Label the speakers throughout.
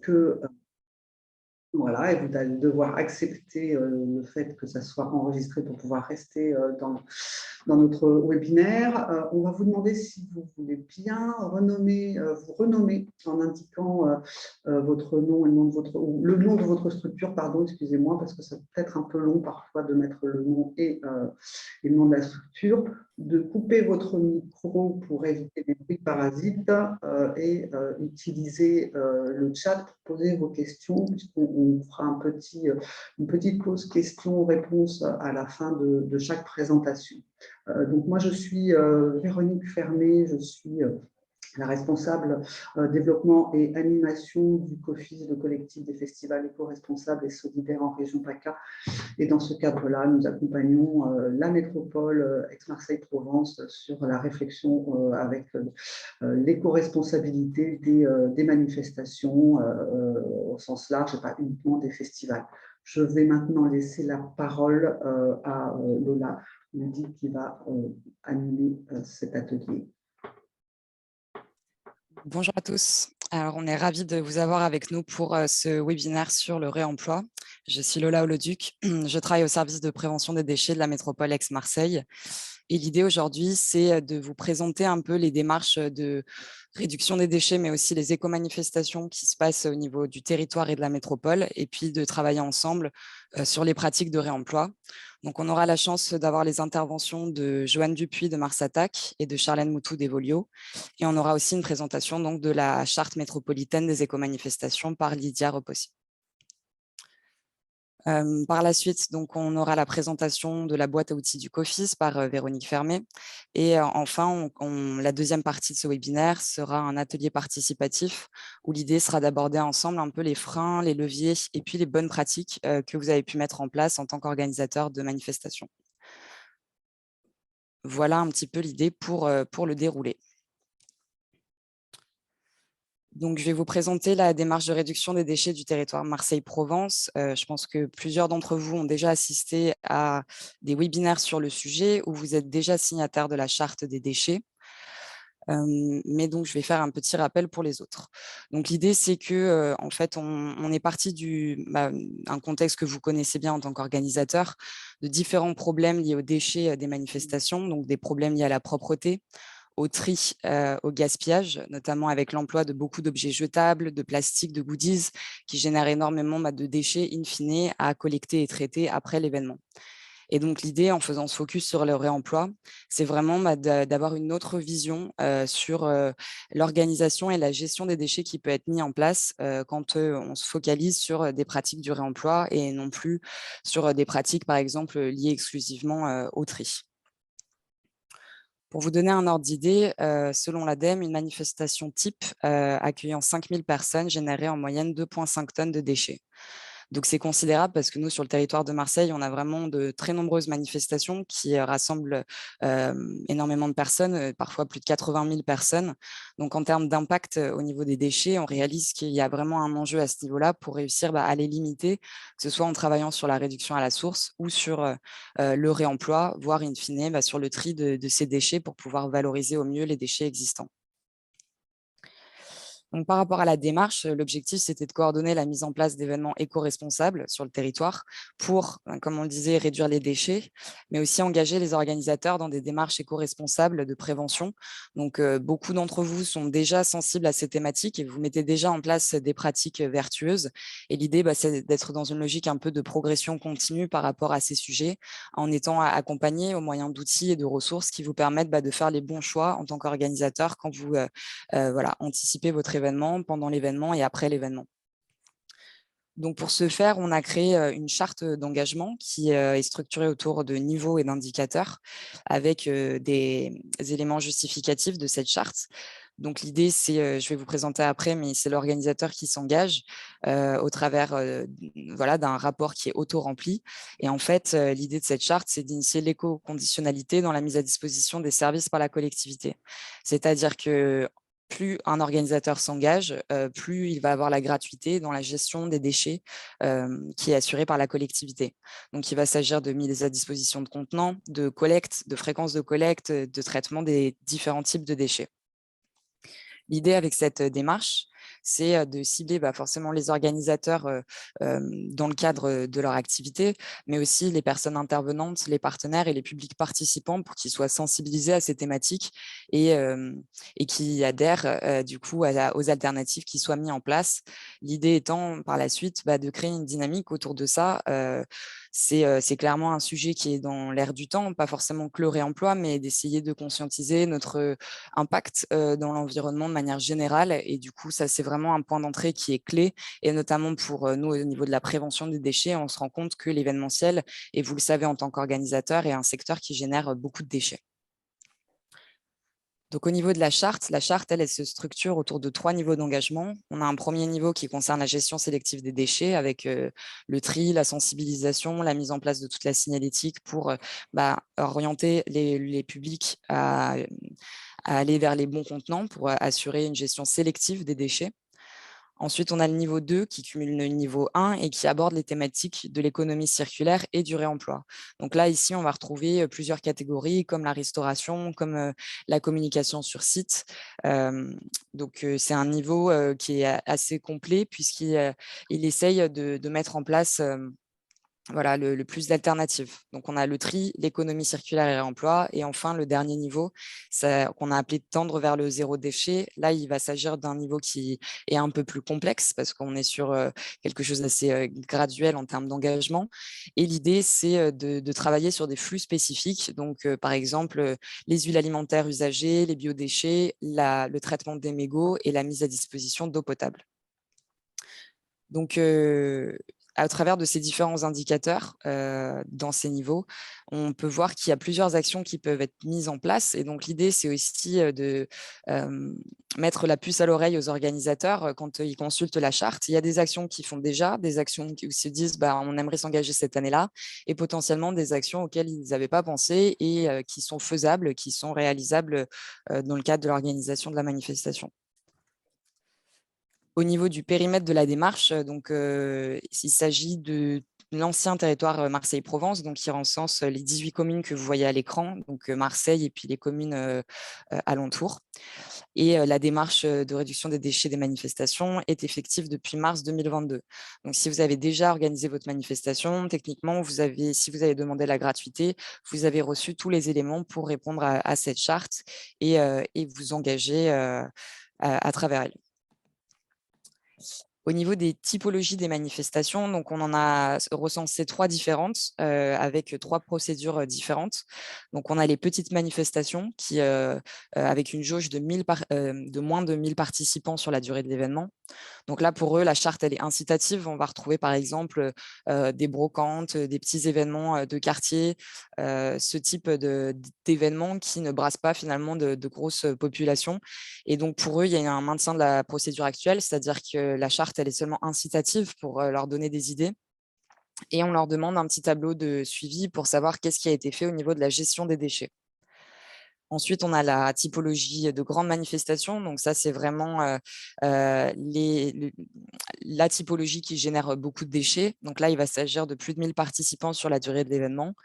Speaker 1: que voilà, et vous allez devoir accepter le fait que ça soit enregistré pour pouvoir rester dans notre webinaire. On va vous demander si vous voulez bien vous renommer en indiquant votre nom et le nom de votre, ou le nom de votre structure, pardon, excusez-moi, parce que ça peut être un peu long parfois de mettre le nom et le nom de la structure, de couper votre micro pour éviter les bruits parasites et utiliser le chat pour poser vos questions, puisqu'on fera une petite pause questions-réponses à la fin de chaque présentation. Donc moi, je suis Véronique Fermé, je suis la responsable développement et animation du COFIS, le collectif des festivals éco-responsables et solidaires en région PACA. Et dans ce cadre-là, nous accompagnons la métropole Aix-Marseille-Provence sur la réflexion avec l'éco-responsabilité des manifestations au sens large et pas uniquement des festivals. Je vais maintenant laisser la parole à Lola Ludi qui va animer cet atelier.
Speaker 2: Bonjour à tous. Alors, on est ravis de vous avoir avec nous pour ce webinaire sur le réemploi. Je suis Lola Holoduc. Je travaille au service de prévention des déchets de la métropole Aix-Marseille. Et l'idée aujourd'hui, c'est de vous présenter un peu les démarches de réduction des déchets, mais aussi les éco-manifestations qui se passent au niveau du territoire et de la métropole, et puis de travailler ensemble sur les pratiques de réemploi. Donc, on aura la chance d'avoir les interventions de Joanne Dupuis de Mars Attack et de Charlène Moutou d'Evolio. Et on aura aussi une présentation donc, de la charte métropolitaine des éco-manifestations par Lydia Repossi. Par la suite, donc, on aura la présentation de la boîte à outils du COFIS par Véronique Fermé. Et enfin, la deuxième partie de ce webinaire sera un atelier participatif où l'idée sera d'aborder ensemble un peu les freins, les leviers et puis les bonnes pratiques que vous avez pu mettre en place en tant qu'organisateur de manifestations. Voilà un petit peu l'idée pour le dérouler. Donc, je vais vous présenter la démarche de réduction des déchets du territoire Marseille-Provence. Je pense que plusieurs d'entre vous ont déjà assisté à des webinaires sur le sujet où vous êtes déjà signataire de la charte des déchets. Mais donc, je vais faire un petit rappel pour les autres. Donc, l'idée, c'est que, en fait, on est parti d'un contexte que vous connaissez bien en tant qu'organisateur, de différents problèmes liés aux déchets des manifestations, donc des problèmes liés à la propreté, au tri, au gaspillage, notamment avec l'emploi de beaucoup d'objets jetables, de plastique, de goodies, qui génèrent énormément de déchets in fine à collecter et traiter après l'événement. Et donc l'idée, en faisant ce focus sur le réemploi, c'est vraiment d'avoir une autre vision sur l'organisation et la gestion des déchets qui peut être mis en place quand on se focalise sur des pratiques du réemploi et non plus sur des pratiques, par exemple, liées exclusivement au tri. Pour vous donner un ordre d'idée, selon l'ADEME, une manifestation type accueillant 5000 personnes générait en moyenne 2,5 tonnes de déchets. Donc, c'est considérable parce que nous, sur le territoire de Marseille, on a vraiment de très nombreuses manifestations qui rassemblent énormément de personnes, parfois plus de 80 000 personnes. Donc, en termes d'impact au niveau des déchets, on réalise qu'il y a vraiment un enjeu à ce niveau-là pour réussir à les limiter, que ce soit en travaillant sur la réduction à la source ou sur le réemploi, voire in fine sur le tri de ces déchets pour pouvoir valoriser au mieux les déchets existants. Donc, par rapport à la démarche, l'objectif, c'était de coordonner la mise en place d'événements éco-responsables sur le territoire pour, comme on le disait, réduire les déchets, mais aussi engager les organisateurs dans des démarches éco-responsables de prévention. Donc, beaucoup d'entre vous sont déjà sensibles à ces thématiques et vous mettez déjà en place des pratiques vertueuses. Et l'idée, c'est d'être dans une logique un peu de progression continue par rapport à ces sujets, en étant accompagné au moyen d'outils et de ressources qui vous permettent de faire les bons choix en tant qu'organisateur quand vous anticipez votre événement, pendant l'événement et après l'événement. Donc, pour ce faire, on a créé une charte d'engagement qui est structurée autour de niveaux et d'indicateurs avec des éléments justificatifs de cette charte. Donc, l'idée, c'est, je vais vous présenter après, mais c'est l'organisateur qui s'engage au travers d'un rapport qui est auto-rempli. Et en fait, l'idée de cette charte, c'est d'initier l'éco-conditionnalité dans la mise à disposition des services par la collectivité. C'est-à-dire que plus un organisateur s'engage, plus il va avoir la gratuité dans la gestion des déchets qui est assurée par la collectivité. Donc, il va s'agir de mise à disposition de contenants, de collecte, de fréquence de collecte, de traitement des différents types de déchets. L'idée avec cette démarche, c'est de cibler forcément les organisateurs dans le cadre de leur activité, mais aussi les personnes intervenantes, les partenaires et les publics participants pour qu'ils soient sensibilisés à ces thématiques et qui adhèrent du coup aux alternatives qui soient mises en place. L'idée étant par la suite de créer une dynamique autour de ça. C'est clairement un sujet qui est dans l'air du temps, pas forcément que le réemploi, mais d'essayer de conscientiser notre impact dans l'environnement de manière générale. Et du coup, ça, c'est vraiment un point d'entrée qui est clé. Et notamment pour nous, au niveau de la prévention des déchets, on se rend compte que l'événementiel, et vous le savez en tant qu'organisateur, est un secteur qui génère beaucoup de déchets. Donc, au niveau de la charte, elle se structure autour de 3 niveaux d'engagement. On a un premier niveau qui concerne la gestion sélective des déchets avec le tri, la sensibilisation, la mise en place de toute la signalétique pour orienter les publics à aller vers les bons contenants pour assurer une gestion sélective des déchets. Ensuite, on a le niveau 2 qui cumule le niveau 1 et qui aborde les thématiques de l'économie circulaire et du réemploi. Donc là, ici, on va retrouver plusieurs catégories comme la restauration, comme la communication sur site. Donc, c'est un niveau qui est assez complet puisqu'il essaye de mettre en place le plus d'alternatives. Donc, on a le tri, l'économie circulaire et réemploi. Et enfin, le dernier niveau, qu'on a appelé tendre vers le zéro déchet. Là, il va s'agir d'un niveau qui est un peu plus complexe parce qu'on est sur quelque chose d'assez graduel en termes d'engagement. Et l'idée, c'est de travailler sur des flux spécifiques. Donc, par exemple, les huiles alimentaires usagées, les biodéchets, le traitement des mégots et la mise à disposition d'eau potable. Donc, à travers de ces différents indicateurs dans ces niveaux, on peut voir qu'il y a plusieurs actions qui peuvent être mises en place. Et donc, l'idée, c'est aussi de mettre la puce à l'oreille aux organisateurs quand ils consultent la charte. Il y a des actions qui font déjà, des actions qui se disent on aimerait s'engager cette année-là, et potentiellement des actions auxquelles ils n'avaient pas pensé et qui sont faisables, qui sont réalisables dans le cadre de l'organisation de la manifestation. Au niveau du périmètre de la démarche, il s'agit de l'ancien territoire Marseille-Provence, donc qui recense les 18 communes que vous voyez à l'écran, donc Marseille et puis les communes alentours. Et la démarche de réduction des déchets des manifestations est effective depuis mars 2022. Donc, si vous avez déjà organisé votre manifestation, techniquement, si vous avez demandé la gratuité, vous avez reçu tous les éléments pour répondre à cette charte et vous engager à travers elle. Au niveau des typologies des manifestations, donc on en a recensé 3 différentes avec 3 procédures différentes. Donc, on a les petites manifestations qui, avec une jauge de moins de 1000 participants sur la durée de l'événement. Donc là, pour eux, la charte, elle est incitative. On va retrouver, par exemple, des brocantes, des petits événements de quartier, ce type d'événements qui ne brassent pas finalement de grosses populations. Et donc, pour eux, il y a un maintien de la procédure actuelle, c'est-à-dire que la charte, elle est seulement incitative pour leur donner des idées. Et on leur demande un petit tableau de suivi pour savoir qu'est-ce qui a été fait au niveau de la gestion des déchets. Ensuite, on a la typologie de grandes manifestations. Donc ça, c'est vraiment la typologie qui génère beaucoup de déchets. Donc là, il va s'agir de plus de 1000 participants sur la durée de l'événement.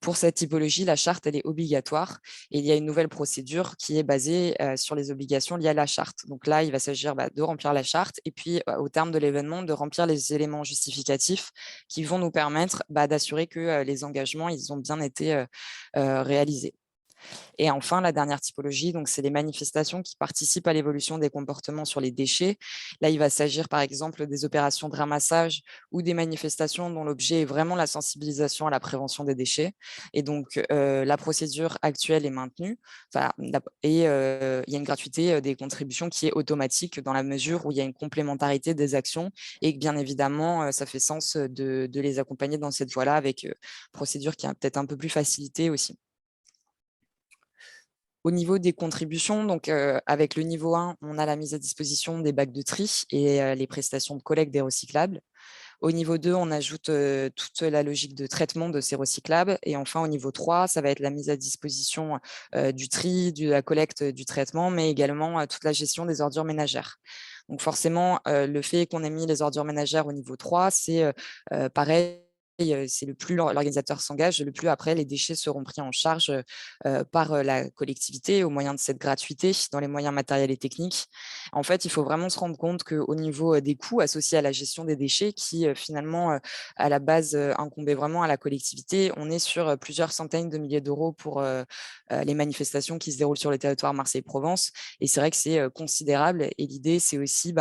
Speaker 2: Pour cette typologie, la charte, elle est obligatoire et il y a une nouvelle procédure qui est basée sur les obligations liées à la charte. Donc là, il va s'agir de remplir la charte et puis au terme de l'événement, de remplir les éléments justificatifs qui vont nous permettre d'assurer que les engagements, ils ont bien été réalisés. Et enfin, la dernière typologie, c'est les manifestations qui participent à l'évolution des comportements sur les déchets. Là, il va s'agir par exemple des opérations de ramassage ou des manifestations dont l'objet est vraiment la sensibilisation à la prévention des déchets. Et donc, la procédure actuelle est maintenue. Et il y a une gratuité des contributions qui est automatique dans la mesure où il y a une complémentarité des actions et que bien évidemment, ça fait sens de les accompagner dans cette voie-là avec procédure qui est peut-être un peu plus facilitée aussi. Au niveau des contributions, donc avec le niveau 1, on a la mise à disposition des bacs de tri et les prestations de collecte des recyclables. Au niveau 2, on ajoute toute la logique de traitement de ces recyclables. Et enfin, au niveau 3, ça va être la mise à disposition du tri, de la collecte, du traitement, mais également toute la gestion des ordures ménagères. Donc forcément, le fait qu'on ait mis les ordures ménagères au niveau 3, c'est pareil, c'est le plus l'organisateur s'engage, le plus après les déchets seront pris en charge par la collectivité au moyen de cette gratuité dans les moyens matériels et techniques. En fait, il faut vraiment se rendre compte qu'au niveau des coûts associés à la gestion des déchets qui finalement à la base incombaient vraiment à la collectivité, on est sur plusieurs centaines de milliers d'euros pour les manifestations qui se déroulent sur le territoire Marseille-Provence. Et c'est vrai que c'est considérable. Et l'idée, c'est aussi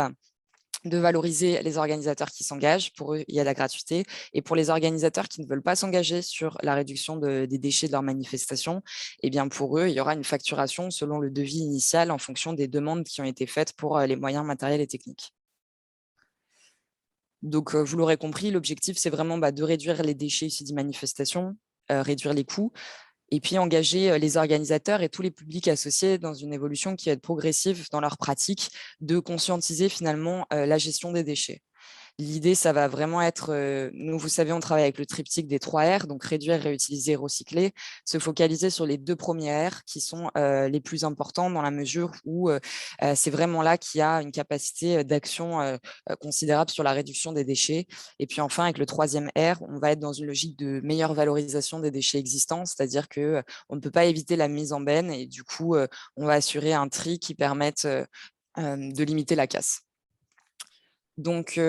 Speaker 2: de valoriser les organisateurs qui s'engagent. Pour eux, il y a de la gratuité. Et pour les organisateurs qui ne veulent pas s'engager sur la réduction des déchets de leurs manifestations, eh bien pour eux, il y aura une facturation selon le devis initial en fonction des demandes qui ont été faites pour les moyens matériels et techniques. Donc, vous l'aurez compris, l'objectif, c'est vraiment de réduire les déchets issus des manifestations, réduire les coûts, et puis engager les organisateurs et tous les publics associés dans une évolution qui va être progressive dans leur pratique, de conscientiser finalement la gestion des déchets. L'idée, ça va vraiment être, nous, vous savez, on travaille avec le triptyque des 3 R, donc réduire, réutiliser, recycler, se focaliser sur les 2 premiers R qui sont les plus importants dans la mesure où c'est vraiment là qu'il y a une capacité d'action considérable sur la réduction des déchets. Et puis enfin, avec le 3e R, on va être dans une logique de meilleure valorisation des déchets existants, c'est-à-dire qu'on ne peut pas éviter la mise en benne et du coup, on va assurer un tri qui permette de limiter la casse. Donc,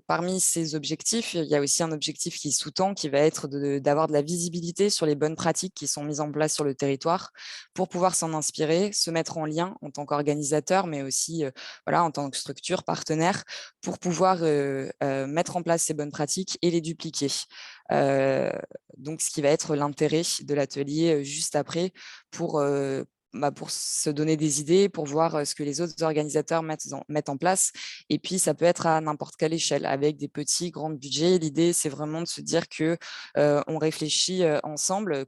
Speaker 2: parmi ces objectifs, il y a aussi un objectif qui sous-tend, qui va être d'avoir de la visibilité sur les bonnes pratiques qui sont mises en place sur le territoire pour pouvoir s'en inspirer, se mettre en lien en tant qu'organisateur, mais aussi voilà, en tant que structure partenaire, pour pouvoir mettre en place ces bonnes pratiques et les dupliquer. Donc, ce qui va être l'intérêt de l'atelier juste après pour se donner des idées, pour voir ce que les autres organisateurs mettent en place. Et puis, ça peut être à n'importe quelle échelle, avec des petits, grands budgets. L'idée, c'est vraiment de se dire qu'on réfléchit ensemble,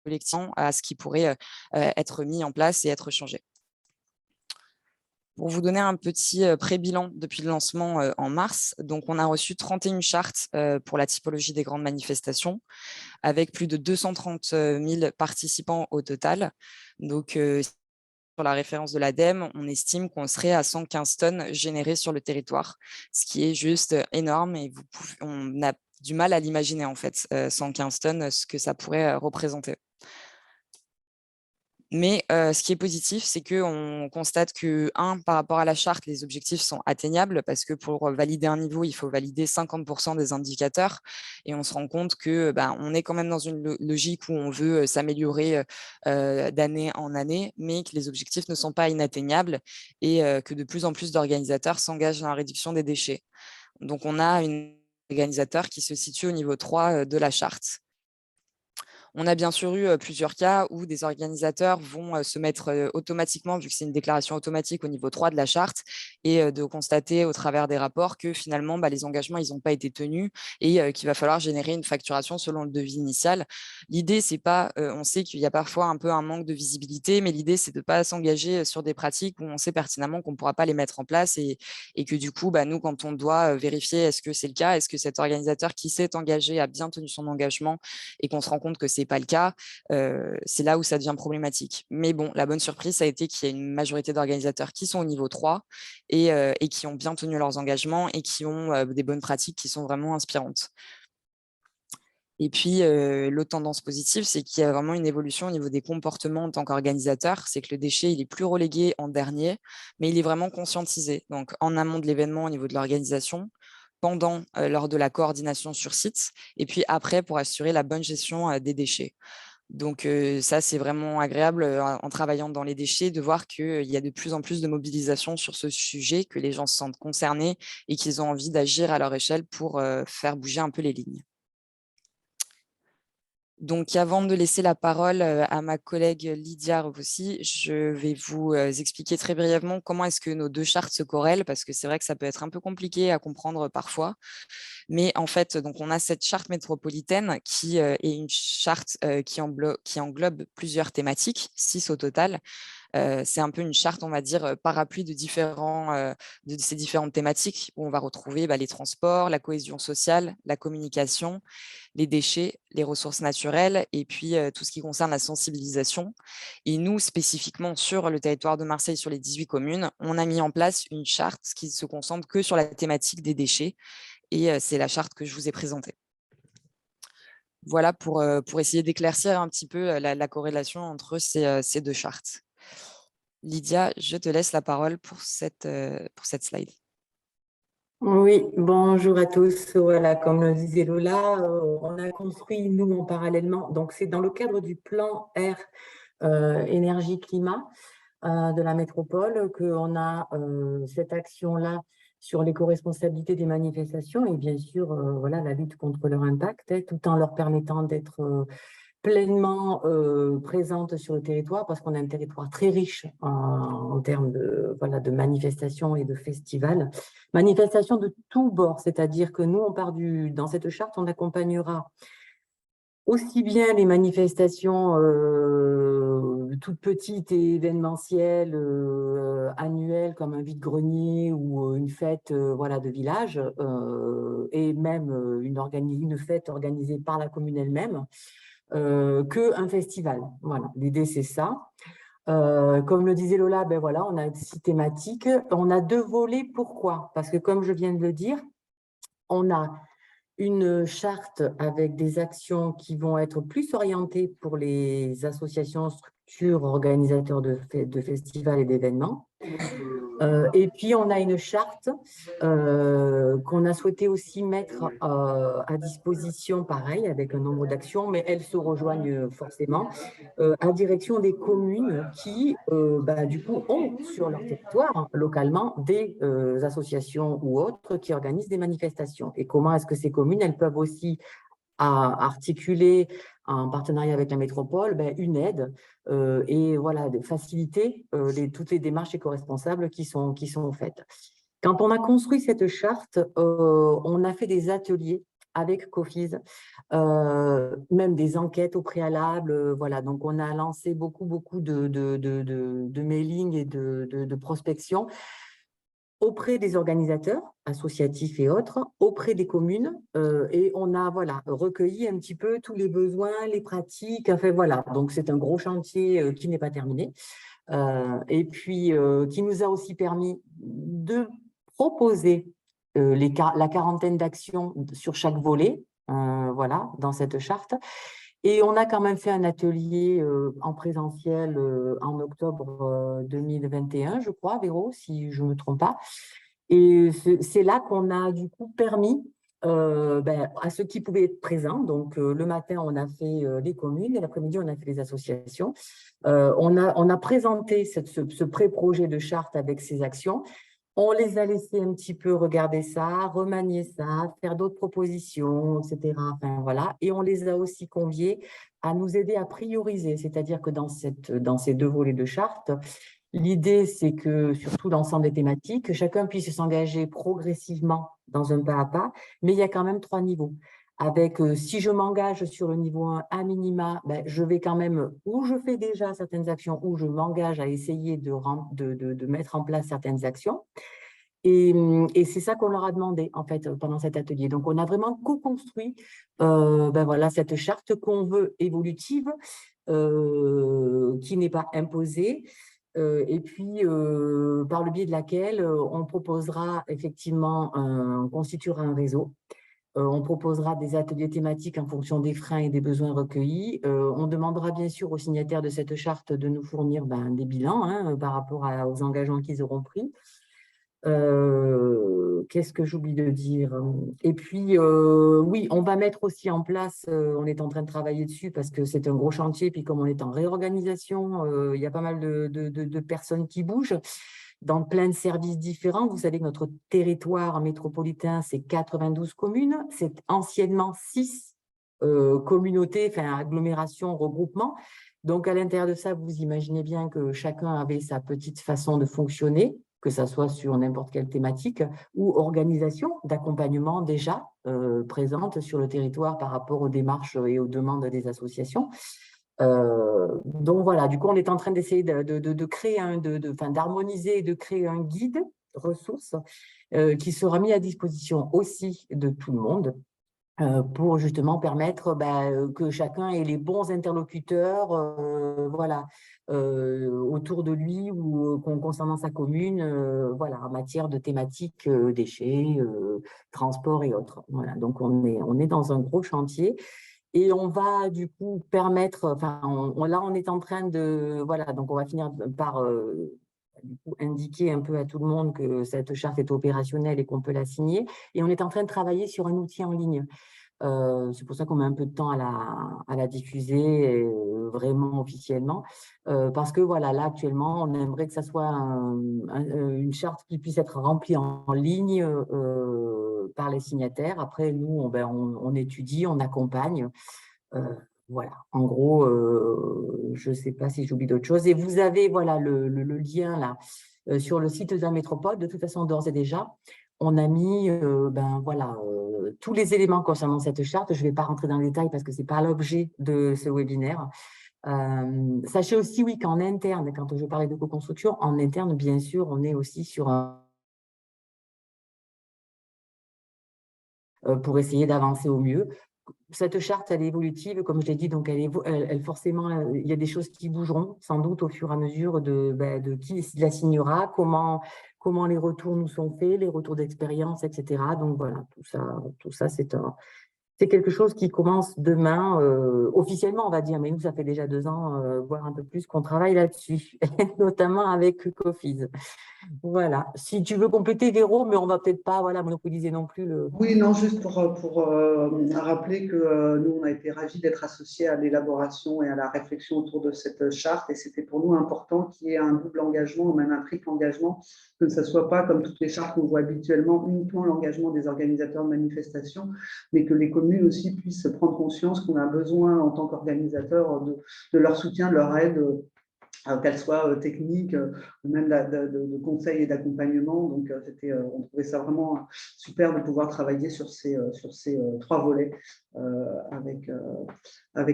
Speaker 2: collectivement, à ce qui pourrait être mis en place et être changé. Pour vous donner un petit pré-bilan depuis le lancement en mars, donc on a reçu 31 chartes pour la typologie des grandes manifestations, avec plus de 230 000 participants au total. Donc, sur la référence de l'ADEME, on estime qu'on serait à 115 tonnes générées sur le territoire, ce qui est juste énorme et on a du mal à l'imaginer en fait, 115 tonnes, ce que ça pourrait représenter. Mais ce qui est positif, c'est qu'on constate que, par rapport à la charte, les objectifs sont atteignables parce que pour valider un niveau, il faut valider 50% des indicateurs. Et on se rend compte qu'on est quand même dans une logique où on veut s'améliorer d'année en année, mais que les objectifs ne sont pas inatteignables et que de plus en plus d'organisateurs s'engagent dans la réduction des déchets. Donc, on a un organisateur qui se situe au niveau 3 de la charte. On a bien sûr eu plusieurs cas où des organisateurs vont se mettre automatiquement, vu que c'est une déclaration automatique au niveau 3 de la charte, et de constater au travers des rapports que finalement, les engagements, ils n'ont pas été tenus et qu'il va falloir générer une facturation selon le devis initial. L'idée, c'est pas, on sait qu'il y a parfois un peu un manque de visibilité, mais l'idée, c'est de ne pas s'engager sur des pratiques où on sait pertinemment qu'on ne pourra pas les mettre en place et que du coup, nous, quand on doit vérifier est-ce que c'est le cas, est-ce que cet organisateur qui s'est engagé a bien tenu son engagement et qu'on se rend compte que ce n'est pas le cas, c'est là où ça devient problématique. Mais bon, la bonne surprise, ça a été qu'il y a une majorité d'organisateurs qui sont au niveau 3 et qui ont bien tenu leurs engagements et qui ont des bonnes pratiques qui sont vraiment inspirantes. Et puis, l'autre tendance positive, c'est qu'il y a vraiment une évolution au niveau des comportements en tant qu'organisateur. C'est que le déchet, il est plus relégué en dernier, mais il est vraiment conscientisé. Donc, en amont de l'événement, au niveau de l'organisation, pendant, lors de la coordination sur site, et puis après, pour assurer la bonne gestion des déchets. Donc, ça, c'est vraiment agréable en travaillant dans les déchets de voir qu'il y a de plus en plus de mobilisation sur ce sujet, que les gens se sentent concernés et qu'ils ont envie d'agir à leur échelle pour faire bouger un peu les lignes. Donc, avant de laisser la parole à ma collègue Lydia Rovossi, je vais vous expliquer très brièvement comment est-ce que nos 2 chartes se corrèlent, parce que c'est vrai que ça peut être un peu compliqué à comprendre parfois. Mais en fait, donc on a cette charte métropolitaine qui est une charte qui englobe plusieurs thématiques, 6 au total. C'est un peu une charte, on va dire, parapluie de ces différentes thématiques où on va retrouver les transports, la cohésion sociale, la communication, les déchets, les ressources naturelles et puis tout ce qui concerne la sensibilisation. Et nous, spécifiquement sur le territoire de Marseille, sur les 18 communes, on a mis en place une charte qui se concentre que sur la thématique des déchets et c'est la charte que je vous ai présentée. Voilà pour essayer d'éclaircir un petit peu la corrélation entre ces deux chartes. Lydia, je te laisse la parole pour cette slide.
Speaker 3: Oui, bonjour à tous. Voilà, comme le disait Lola, on a construit, nous, en parallèlement, donc c'est dans le cadre du plan air, énergie, climat de la métropole qu'on a cette action-là sur l'éco-responsabilité des manifestations et bien sûr, voilà, la lutte contre leur impact, tout en leur permettant d'être pleinement présente sur le territoire parce qu'on a un territoire très riche en termes de, voilà, de manifestations et de festivals. Manifestations de tous bords, c'est-à-dire que nous, on part dans cette charte, on accompagnera aussi bien les manifestations toutes petites et événementielles, annuelles, comme un vide-grenier ou une fête voilà, de village, et même une fête organisée par la commune elle-même, qu'un festival. Voilà, l'idée c'est ça. Comme le disait Lola, ben voilà, on a 6 thématiques. On a 2 volets, pourquoi? Parce que comme je viens de le dire, on a une charte avec des actions qui vont être plus orientées pour les associations, structures, organisateurs de festivals et d'événements. Et puis, on a une charte qu'on a souhaité aussi mettre à disposition, pareil, avec un nombre d'actions, mais elles se rejoignent forcément, à direction des communes qui, du coup, ont sur leur territoire, hein, localement, des associations ou autres qui organisent des manifestations. Et comment est-ce que ces communes, elles peuvent aussi articuler en partenariat avec la métropole une aide et voilà, de faciliter toutes les démarches éco-responsables qui sont faites. Quand on a construit cette charte, on a fait des ateliers avec Cofis, même des enquêtes au préalable. Voilà. Donc, on a lancé beaucoup de mailing et de prospection auprès des organisateurs associatifs et autres, auprès des communes, et on a voilà, recueilli un petit peu tous les besoins, les pratiques, enfin voilà, donc c'est un gros chantier qui n'est pas terminé, et puis qui nous a aussi permis de proposer la quarantaine d'actions sur chaque volet, voilà, dans cette charte. Et on a quand même fait un atelier en présentiel en octobre 2021, je crois, Véro, si je ne me trompe pas. Et c'est là qu'on a du coup permis à ceux qui pouvaient être présents. Donc, le matin, on a fait les communes et l'après-midi, on a fait les associations. On a présenté ce pré-projet de charte avec ces actions. On les a laissés un petit peu regarder ça, remanier ça, faire d'autres propositions, etc. Enfin, voilà. Et on les a aussi conviés à nous aider à prioriser. C'est-à-dire que dans ces 2 volets de charte, l'idée, c'est que, surtout l'ensemble des thématiques, que chacun puisse s'engager progressivement dans un pas à pas, mais il y a quand même 3 niveaux. Avec, si je m'engage sur le niveau 1 à minima, je vais quand même, ou je fais déjà certaines actions, ou je m'engage à essayer de mettre en place certaines actions. Et c'est ça qu'on leur a demandé, en fait, pendant cet atelier. Donc, on a vraiment co-construit voilà, cette charte qu'on veut évolutive, qui n'est pas imposée, et puis par le biais de laquelle on proposera effectivement, on constituera un réseau. On proposera des ateliers thématiques en fonction des freins et des besoins recueillis. On demandera bien sûr aux signataires de cette charte de nous fournir des bilans par rapport aux engagements qu'ils auront pris. Qu'est-ce que j'oublie de dire? Et puis, oui, on va mettre aussi en place, on est en train de travailler dessus parce que c'est un gros chantier, puis comme on est en réorganisation, il y a pas mal de personnes qui bougent dans plein de services différents. Vous savez que notre territoire métropolitain, c'est 92 communes, c'est anciennement 6 communautés, enfin agglomérations, regroupements. Donc, à l'intérieur de ça, vous imaginez bien que chacun avait sa petite façon de fonctionner, que ça soit sur n'importe quelle thématique, ou organisation d'accompagnement déjà présente sur le territoire par rapport aux démarches et aux demandes des associations. Donc voilà, du coup, on est en train d'essayer de créer d'harmoniser et de créer un guide ressources qui sera mis à disposition aussi de tout le monde, pour justement permettre que chacun ait les bons interlocuteurs voilà, autour de lui ou concernant sa commune, voilà, en matière de thématiques déchets, transport et autres. Voilà, donc on est dans un gros chantier. Et on va du coup permettre, enfin, là, on est en train de, voilà, donc on va finir par du coup, indiquer un peu à tout le monde que cette charte est opérationnelle et qu'on peut la signer. Et on est en train de travailler sur un outil en ligne. C'est pour ça qu'on met un peu de temps à la diffuser vraiment officiellement. Parce que voilà, là actuellement, on aimerait que ça soit une charte qui puisse être remplie en ligne par les signataires. Après, nous, on étudie, on accompagne. Euh, voilà, en gros, je ne sais pas si j'oublie d'autres choses. Et vous avez voilà, le lien là sur le site de la métropole. De toute façon, d'ores et déjà, on a mis voilà, tous les éléments concernant cette charte. Je ne vais pas rentrer dans le détail parce que ce n'est pas l'objet de ce webinaire. Sachez aussi, oui, qu'en interne, quand je parlais de co-construction, en interne, bien sûr, on est aussi sur pour essayer d'avancer au mieux. Cette charte, elle est évolutive, comme je l'ai dit, donc elle forcément, il y a des choses qui bougeront sans doute au fur et à mesure de qui la signera, comment les retours nous sont faits, les retours d'expérience, etc. Donc voilà, tout ça c'est quelque chose qui commence demain, officiellement, on va dire, mais nous, ça fait déjà 2 ans, voire un peu plus, qu'on travaille là-dessus, notamment avec Cofis. Voilà. Si tu veux compléter, Véro, mais on va peut-être pas voilà, monopoliser non plus le…
Speaker 1: Oui, non, juste pour rappeler que nous, on a été ravis d'être associés à l'élaboration et à la réflexion autour de cette charte. Et c'était pour nous important qu'il y ait un double engagement ou même un triple engagement, que ce ne soit pas, comme toutes les chartes qu'on voit habituellement, uniquement l'engagement des organisateurs de manifestations, mais que les communes aussi puissent prendre conscience qu'on a besoin, en tant qu'organisateurs, de leur soutien, de leur aide, qu'elle soit technique ou même de conseil et d'accompagnement. Donc, on trouvait ça vraiment super de pouvoir travailler sur ces 3 volets avec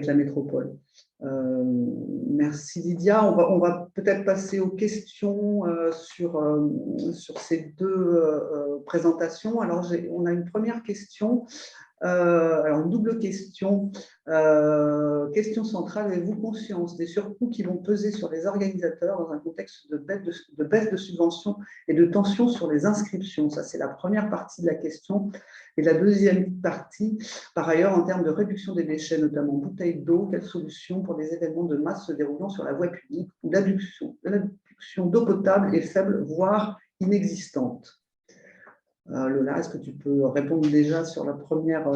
Speaker 1: la métropole. Merci Lydia. On va peut-être passer aux questions sur ces 2 présentations. Alors, on a une première question. Alors, une double question. Question centrale, avez-vous conscience des surcoûts qui vont peser sur les organisateurs dans un contexte de baisse de subventions et de tensions sur les inscriptions? Ça, c'est la première partie de la question. Et la deuxième partie, par ailleurs, en termes de réduction des déchets, notamment bouteilles d'eau, quelles solutions pour des événements de masse se déroulant sur la voie publique où l'adduction d'eau potable est faible, voire inexistante? Lola, est-ce que tu peux répondre déjà sur la première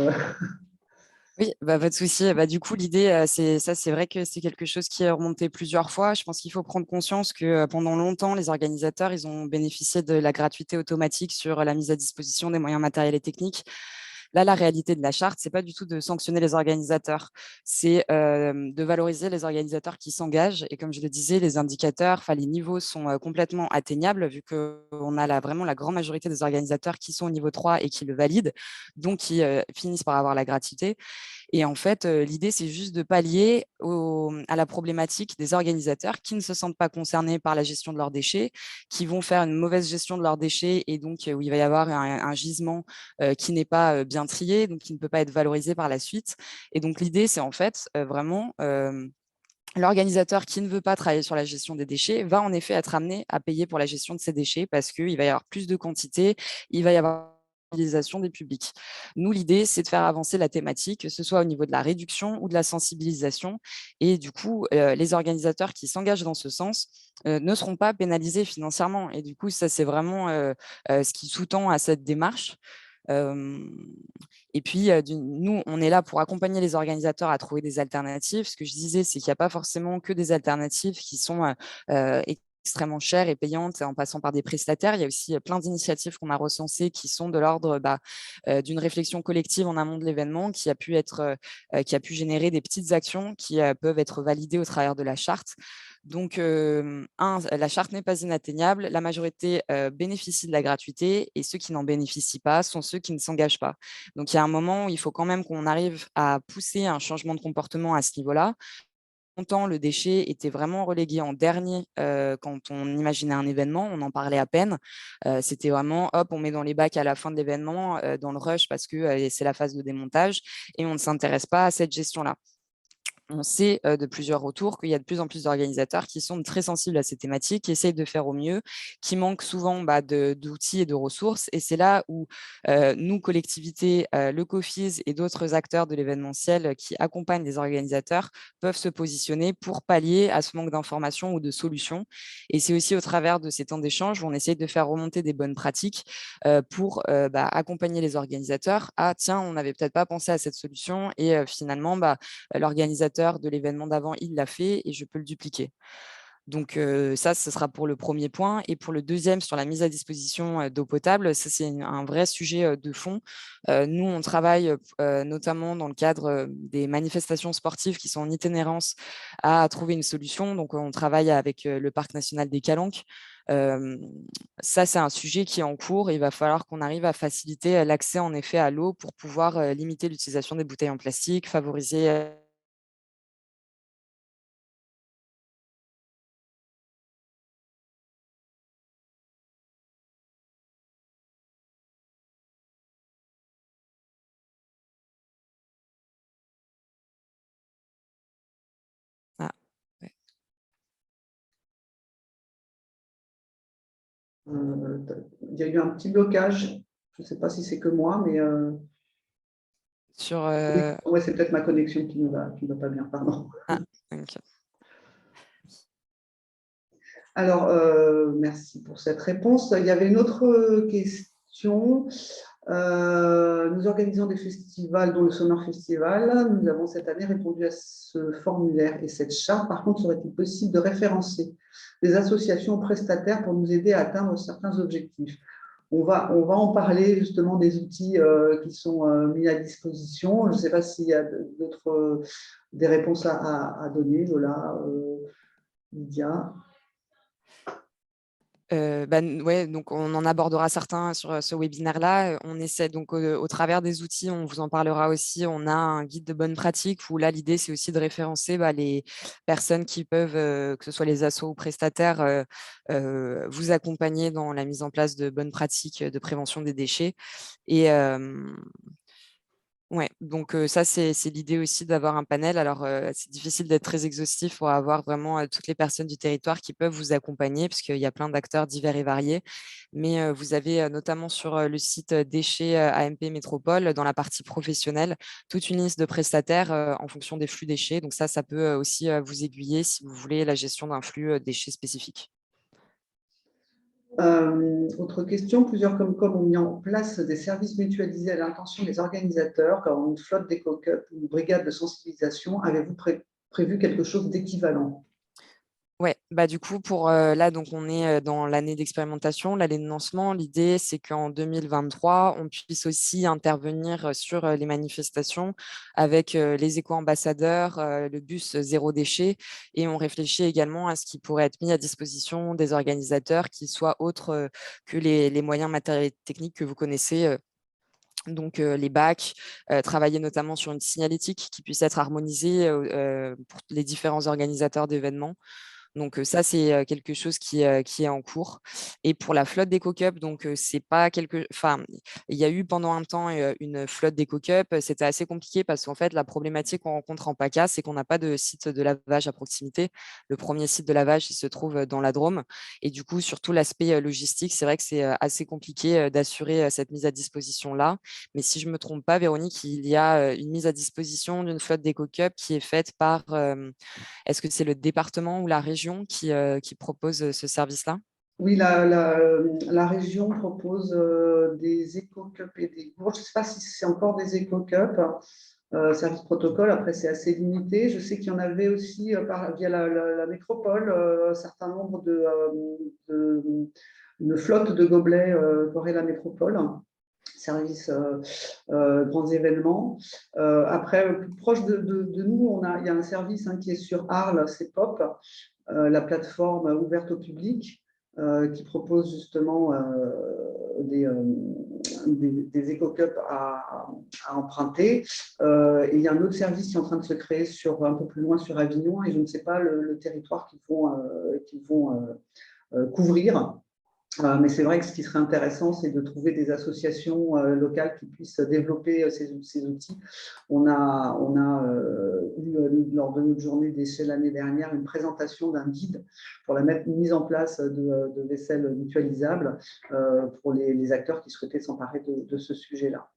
Speaker 2: Oui, bah, pas de souci. Bah, du coup, l'idée, c'est vrai que c'est quelque chose qui est remonté plusieurs fois. Je pense qu'il faut prendre conscience que pendant longtemps, les organisateurs, ils ont bénéficié de la gratuité automatique sur la mise à disposition des moyens matériels et techniques. Là, la réalité de la charte, c'est pas du tout de sanctionner les organisateurs, c'est de valoriser les organisateurs qui s'engagent. Et comme je le disais, les indicateurs, enfin les niveaux sont complètement atteignables vu qu'on a vraiment la grande majorité des organisateurs qui sont au niveau 3 et qui le valident, donc qui finissent par avoir la gratuité. Et en fait, l'idée, c'est juste de pallier à la problématique des organisateurs qui ne se sentent pas concernés par la gestion de leurs déchets, qui vont faire une mauvaise gestion de leurs déchets et donc où il va y avoir un gisement qui n'est pas bien trié, donc qui ne peut pas être valorisé par la suite. Et donc, l'idée, c'est en fait vraiment… l'organisateur qui ne veut pas travailler sur la gestion des déchets va en effet être amené à payer pour la gestion de ses déchets parce qu'il va y avoir plus de quantité, il va y avoir sensibilisation des publics. Nous, l'idée, c'est de faire avancer la thématique, que ce soit au niveau de la réduction ou de la sensibilisation. Et du coup, les organisateurs qui s'engagent dans ce sens ne seront pas pénalisés financièrement. Et du coup, ça, c'est vraiment ce qui sous-tend à cette démarche. Et puis, nous, on est là pour accompagner les organisateurs à trouver des alternatives. Ce que je disais, c'est qu'il n'y a pas forcément que des alternatives qui sont extrêmement chères et payantes en passant par des prestataires. Il y a aussi plein d'initiatives qu'on a recensées qui sont de l'ordre d'une réflexion collective en amont de l'événement qui a pu générer des petites actions qui peuvent être validées au travers de la charte. Donc, la charte n'est pas inatteignable, la majorité bénéficie de la gratuité et ceux qui n'en bénéficient pas sont ceux qui ne s'engagent pas. Donc, il y a un moment où il faut quand même qu'on arrive à pousser un changement de comportement à ce niveau-là. Longtemps, le déchet était vraiment relégué en dernier quand on imaginait un événement, on en parlait à peine. C'était vraiment, hop, on met dans les bacs à la fin de l'événement, dans le rush parce que c'est la phase de démontage et on ne s'intéresse pas à cette gestion-là. on sait de plusieurs retours qu'il y a de plus en plus d'organisateurs qui sont très sensibles à ces thématiques, qui essayent de faire au mieux, qui manquent souvent d'outils et de ressources. Et c'est là où nous, collectivités, le COFIS et d'autres acteurs de l'événementiel qui accompagnent les organisateurs peuvent se positionner pour pallier à ce manque d'informations ou de solutions. Et c'est aussi au travers de ces temps d'échange où on essaye de faire remonter des bonnes pratiques pour accompagner les organisateurs. Ah tiens, on n'avait peut-être pas pensé à cette solution et finalement, l'organisateur de l'événement d'avant, il l'a fait et je peux le dupliquer. Donc ça, ce sera pour le premier point. Et pour le deuxième, sur la mise à disposition d'eau potable, ça, c'est un vrai sujet de fond. Nous, on travaille notamment dans le cadre des manifestations sportives qui sont en itinérance à trouver une solution. Donc, on travaille avec le Parc national des Calanques. Ça, c'est un sujet qui est en cours. Il va falloir qu'on arrive à faciliter l'accès, en effet, à l'eau pour pouvoir limiter l'utilisation des bouteilles en plastique, favoriser Ah, ouais.
Speaker 1: Il y a eu un petit blocage. Je ne sais pas si c'est que moi, mais
Speaker 2: Sur,
Speaker 1: oui, ouais, c'est peut-être ma connexion qui ne va pas bien, pardon.
Speaker 2: ok.
Speaker 1: Alors, merci pour cette réponse. Il y avait une autre question. Nous organisons des festivals, dont le Summer Festival. Nous avons cette année répondu à ce formulaire et cette charte. Par contre, serait-il possible de référencer des associations prestataires pour nous aider à atteindre certains objectifs? On va en parler justement des outils qui sont mis à disposition. Je ne sais pas s'il y a des réponses à donner, Lola, Lydia.
Speaker 2: Ouais, donc on en abordera certains sur ce webinaire-là. On essaie donc au travers des outils, on vous en parlera aussi. On a un guide de bonnes pratiques où là, l'idée, c'est aussi de référencer les personnes qui peuvent, que ce soit les assos ou prestataires, vous accompagner dans la mise en place de bonnes pratiques de prévention des déchets. Et, ouais, donc ça, c'est l'idée aussi d'avoir un panel. Alors, c'est difficile d'être très exhaustif pour avoir vraiment toutes les personnes du territoire qui peuvent vous accompagner, parce qu'il y a plein d'acteurs divers et variés. Mais vous avez notamment sur le site déchets AMP Métropole, dans la partie professionnelle, toute une liste de prestataires en fonction des flux déchets. Donc ça peut aussi vous aiguiller si vous voulez la gestion d'un flux déchets spécifique.
Speaker 1: Autre question, plusieurs Comcom ont mis en place des services mutualisés à l'intention des organisateurs, comme une flotte d'éco-cup ou une brigade de sensibilisation. Avez-vous prévu quelque chose d'équivalent?
Speaker 2: Ouais, du coup, pour là, donc on est dans l'année d'expérimentation, l'année de lancement. L'idée, c'est qu'en 2023, on puisse aussi intervenir sur les manifestations avec les éco-ambassadeurs, le bus zéro déchet. Et on réfléchit également à ce qui pourrait être mis à disposition des organisateurs qui soient autres que les moyens matériels et techniques que vous connaissez. Donc, les bacs, travailler notamment sur une signalétique qui puisse être harmonisée pour les différents organisateurs d'événements. Donc ça, c'est quelque chose qui est en cours. Et pour la flotte d'EcoCup, donc c'est pas enfin, il y a eu pendant un temps une flotte d'EcoCup. C'était assez compliqué parce qu'en fait, la problématique qu'on rencontre en PACA, c'est qu'on n'a pas de site de lavage à proximité. Le premier site de lavage, il se trouve dans la Drôme. Et du coup, surtout l'aspect logistique, c'est vrai que c'est assez compliqué d'assurer cette mise à disposition-là. Mais si je ne me trompe pas, Véronique, il y a une mise à disposition d'une flotte d'EcoCup qui est faite par est-ce que c'est le département ou la région qui propose ce service-là?
Speaker 1: Oui, la région propose des éco-cups et des gourdes. Je ne sais pas si c'est encore des éco-cups, service protocole. Après, c'est assez limité. Je sais qu'il y en avait aussi via la métropole un certain nombre une flotte de gobelets qu'aurait la métropole. Service grands événements. Après, plus proche de nous, il y a un service qui est sur Arles, c'est POP, la plateforme ouverte au public, qui propose justement des éco-cups à emprunter. Et il y a un autre service qui est en train de se créer un peu plus loin sur Avignon, et je ne sais pas le territoire qu'ils vont couvrir. Mais c'est vrai que ce qui serait intéressant, c'est de trouver des associations locales qui puissent développer ces outils. On a eu, lors de notre journée déchets l'année dernière, une présentation d'un guide pour la mise en place de vaisselle mutualisable pour les acteurs qui souhaitaient s'emparer de ce sujet-là.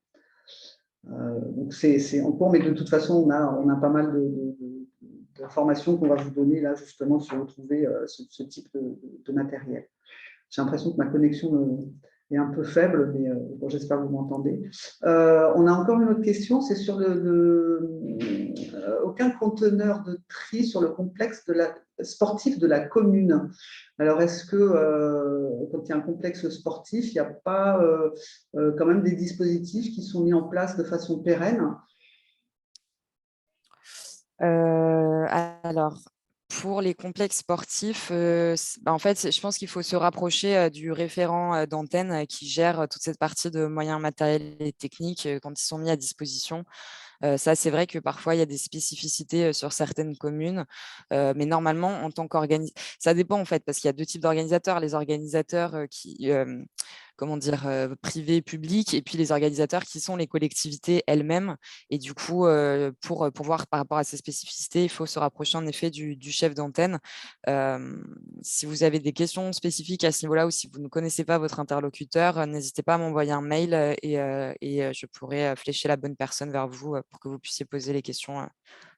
Speaker 1: Donc, c'est en cours, mais de toute façon, on a pas mal d'informations qu'on va vous donner là, justement, sur retrouver ce type de matériel. J'ai l'impression que ma connexion est un peu faible, mais bon, j'espère que vous m'entendez. On a encore une autre question, c'est sur aucun conteneur de tri sur le complexe sportif de la commune. Alors, est-ce que quand il y a un complexe sportif, il n'y a pas quand même des dispositifs qui sont mis en place de façon pérenne?
Speaker 2: Alors, pour les complexes sportifs, en fait, je pense qu'il faut se rapprocher du référent d'antenne qui gère toute cette partie de moyens matériels et techniques quand ils sont mis à disposition. Ça, c'est vrai que parfois, il y a des spécificités sur certaines communes, mais normalement, en tant qu'organisateur, ça dépend en fait, parce qu'il y a deux types d'organisateurs. Les organisateurs comment dire, privés, publics, et puis les organisateurs qui sont les collectivités elles-mêmes. Et du coup, pour voir par rapport à ces spécificités, il faut se rapprocher en effet du chef d'antenne. Si vous avez des questions spécifiques à ce niveau-là ou si vous ne connaissez pas votre interlocuteur, n'hésitez pas à m'envoyer un mail et je pourrai flécher la bonne personne vers vous pour que vous puissiez poser les questions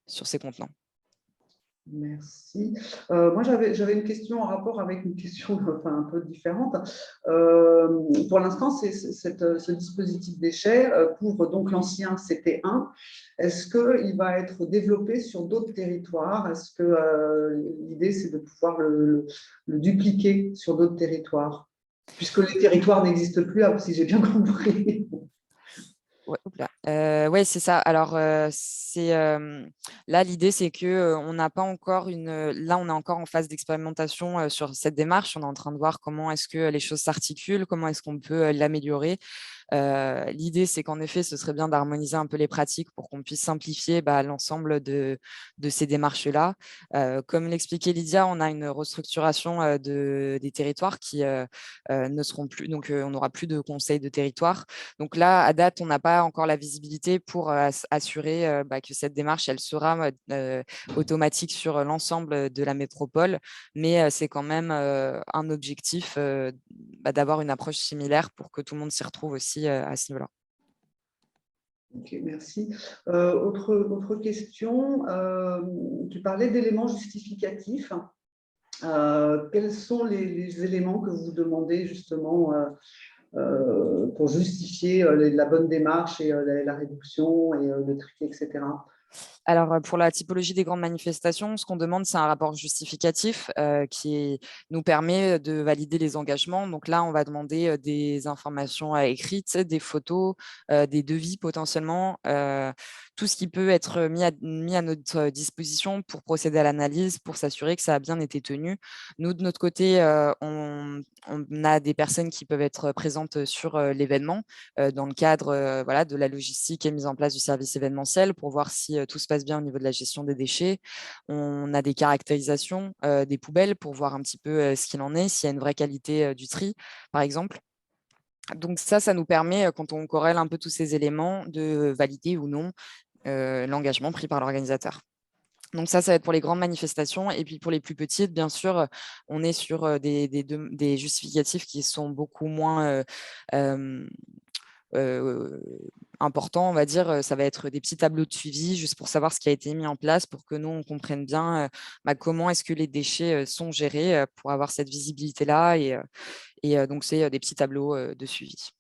Speaker 2: sur ces contenants.
Speaker 1: Merci. Moi, j'avais une question en rapport avec une question un peu différente. Pour l'instant, ce dispositif déchets couvre donc l'ancien CT1. Est-ce qu'il va être développé sur d'autres territoires? Est-ce que l'idée, c'est de pouvoir le dupliquer sur d'autres territoires? Puisque les territoires n'existent plus, si j'ai bien compris.
Speaker 2: Ouais, c'est ça. Alors, là, l'idée, c'est qu'on n'a pas encore Là, on est encore en phase d'expérimentation sur cette démarche. On est en train de voir comment est-ce que les choses s'articulent, comment est-ce qu'on peut l'améliorer. L'idée, c'est qu'en effet, ce serait bien d'harmoniser un peu les pratiques pour qu'on puisse simplifier l'ensemble de ces démarches-là. Comme l'expliquait Lydia, on a une restructuration des territoires qui ne seront plus, donc on n'aura plus de conseils de territoire. Donc là, à date, on n'a pas encore la visibilité pour assurer que cette démarche, elle sera automatique sur l'ensemble de la métropole, mais c'est quand même un objectif d'avoir une approche similaire pour que tout le monde s'y retrouve aussi à ce niveau-là.
Speaker 1: Ok, merci. Autre question, tu parlais d'éléments justificatifs. Quels sont les éléments que vous demandez justement pour justifier la bonne démarche et la réduction et le tri, etc.
Speaker 2: Alors, pour la typologie des grandes manifestations, ce qu'on demande, c'est un rapport justificatif qui nous permet de valider les engagements. Donc là, on va demander des informations écrites, des photos, des devis potentiellement, tout ce qui peut être mis à notre disposition pour procéder à l'analyse, pour s'assurer que ça a bien été tenu. Nous, de notre côté, on a des personnes qui peuvent être présentes sur l'événement dans le cadre de la logistique et mise en place du service événementiel pour voir si tout se passe bien au niveau de la gestion des déchets. On a des caractérisations des poubelles pour voir un petit peu ce qu'il en est, s'il y a une vraie qualité du tri, par exemple. Donc ça nous permet, quand on corrèle un peu tous ces éléments, de valider ou non l'engagement pris par l'organisateur. Donc ça va être pour les grandes manifestations. Et puis pour les plus petites, bien sûr, on est sur des justificatifs qui sont beaucoup moins important, on va dire, ça va être des petits tableaux de suivi juste pour savoir ce qui a été mis en place pour que nous, on comprenne bien comment est-ce que les déchets sont gérés pour avoir cette visibilité-là. Et donc, c'est des petits tableaux de suivi.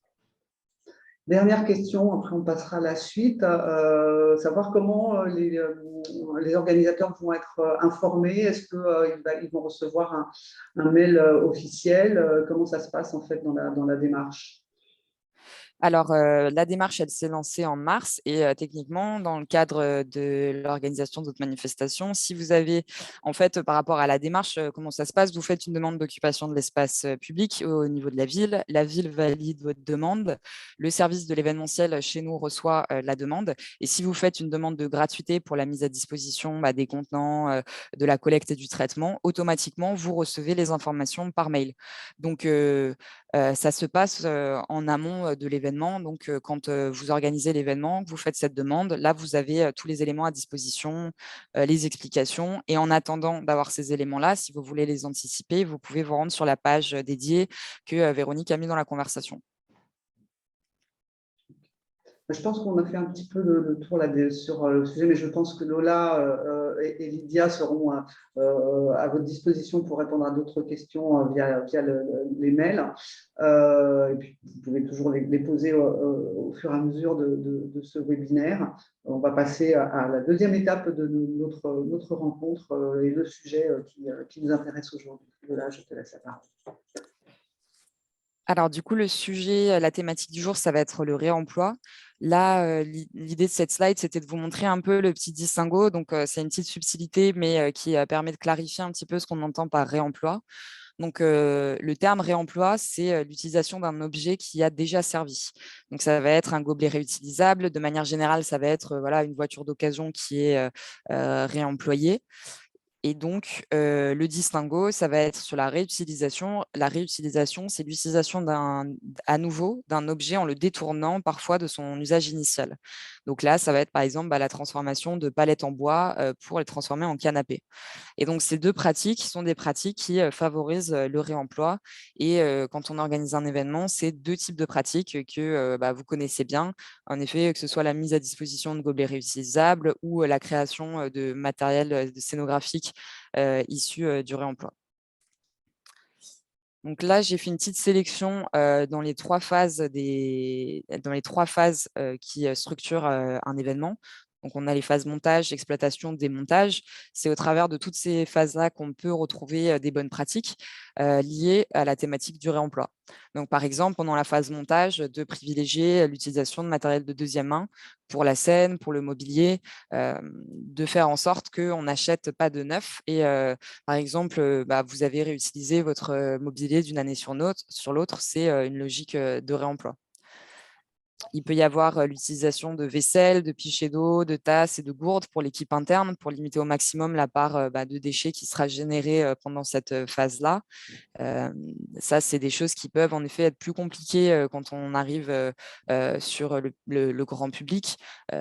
Speaker 1: Dernière question, après on passera à la suite. Savoir comment les organisateurs vont être informés. Est-ce qu'ils vont recevoir un mail officiel? Comment ça se passe en fait dans la démarche?
Speaker 2: Alors, la démarche, elle s'est lancée en mars et techniquement, dans le cadre de l'organisation d'autres manifestations, si vous avez, en fait, par rapport à la démarche, comment ça se passe? Vous faites une demande d'occupation de l'espace public au niveau de la ville valide votre demande, le service de l'événementiel chez nous reçoit la demande et si vous faites une demande de gratuité pour la mise à disposition des contenants, de la collecte et du traitement, automatiquement, vous recevez les informations par mail. Donc, ça se passe en amont de l'événement. Donc, quand vous organisez l'événement, que vous faites cette demande, là, vous avez tous les éléments à disposition, les explications. Et en attendant d'avoir ces éléments-là, si vous voulez les anticiper, vous pouvez vous rendre sur la page dédiée que Véronique a mis dans la conversation.
Speaker 1: Je pense qu'on a fait un petit peu le tour là, sur le sujet, mais je pense que Lola et Lydia seront à votre disposition pour répondre à d'autres questions via les mails. Et puis, vous pouvez toujours les poser au fur et à mesure de ce webinaire. On va passer à la deuxième étape de notre rencontre et le sujet qui nous intéresse aujourd'hui. Lola, je te laisse la parole.
Speaker 2: Alors, du coup, le sujet, la thématique du jour, ça va être le réemploi. Là, l'idée de cette slide, c'était de vous montrer un peu le petit distinguo. Donc, c'est une petite subtilité, mais qui permet de clarifier un petit peu ce qu'on entend par réemploi. Donc, le terme réemploi, c'est l'utilisation d'un objet qui a déjà servi. Donc, ça va être un gobelet réutilisable. De manière générale, ça va être voilà, une voiture d'occasion qui est réemployée. Et donc, le distinguo, ça va être sur la réutilisation. La réutilisation, c'est l'utilisation à nouveau d'un objet en le détournant parfois de son usage initial. Donc là, ça va être par exemple la transformation de palettes en bois pour les transformer en canapé. Et donc, ces deux pratiques sont des pratiques qui favorisent le réemploi. Et quand on organise un événement, c'est deux types de pratiques que vous connaissez bien. En effet, que ce soit la mise à disposition de gobelets réutilisables ou la création de matériel scénographique issu du réemploi. Donc là, j'ai fait une petite sélection dans les trois phases, qui structurent un événement. Donc, on a les phases montage, exploitation, démontage. C'est au travers de toutes ces phases-là qu'on peut retrouver des bonnes pratiques liées à la thématique du réemploi. Donc, par exemple, pendant la phase montage, de privilégier l'utilisation de matériel de deuxième main pour la scène, pour le mobilier, de faire en sorte qu'on n'achète pas de neuf et par exemple, vous avez réutilisé votre mobilier d'une année sur l'autre, c'est une logique de réemploi. Il peut y avoir l'utilisation de vaisselle, de pichets d'eau, de tasses et de gourdes pour l'équipe interne pour limiter au maximum la part de déchets qui sera générée pendant cette phase-là. Ça, c'est des choses qui peuvent en effet être plus compliquées quand on arrive sur le grand public.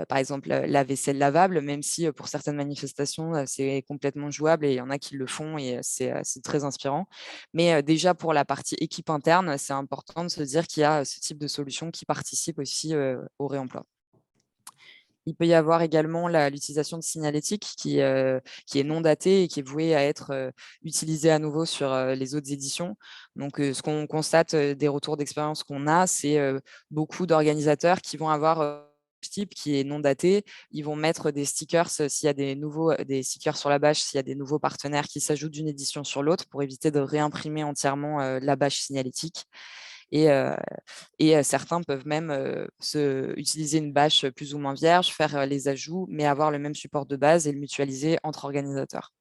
Speaker 2: Par exemple, la vaisselle lavable, même si pour certaines manifestations, c'est complètement jouable et il y en a qui le font et c'est très inspirant. Mais déjà, pour la partie équipe interne, c'est important de se dire qu'il y a ce type de solution qui participe aussi au réemploi. Il peut y avoir également l'utilisation de signalétique qui est non datée et qui est vouée à être utilisée à nouveau sur les autres éditions. Donc, ce qu'on constate des retours d'expérience qu'on a, c'est beaucoup d'organisateurs qui vont avoir type qui est non daté. Ils vont mettre des stickers s'il y a des stickers sur la bâche, s'il y a des nouveaux partenaires qui s'ajoutent d'une édition sur l'autre pour éviter de réimprimer entièrement la bâche signalétique. Et certains peuvent même utiliser une bâche plus ou moins vierge, faire les ajouts, mais avoir le même support de base et le mutualiser entre organisateurs.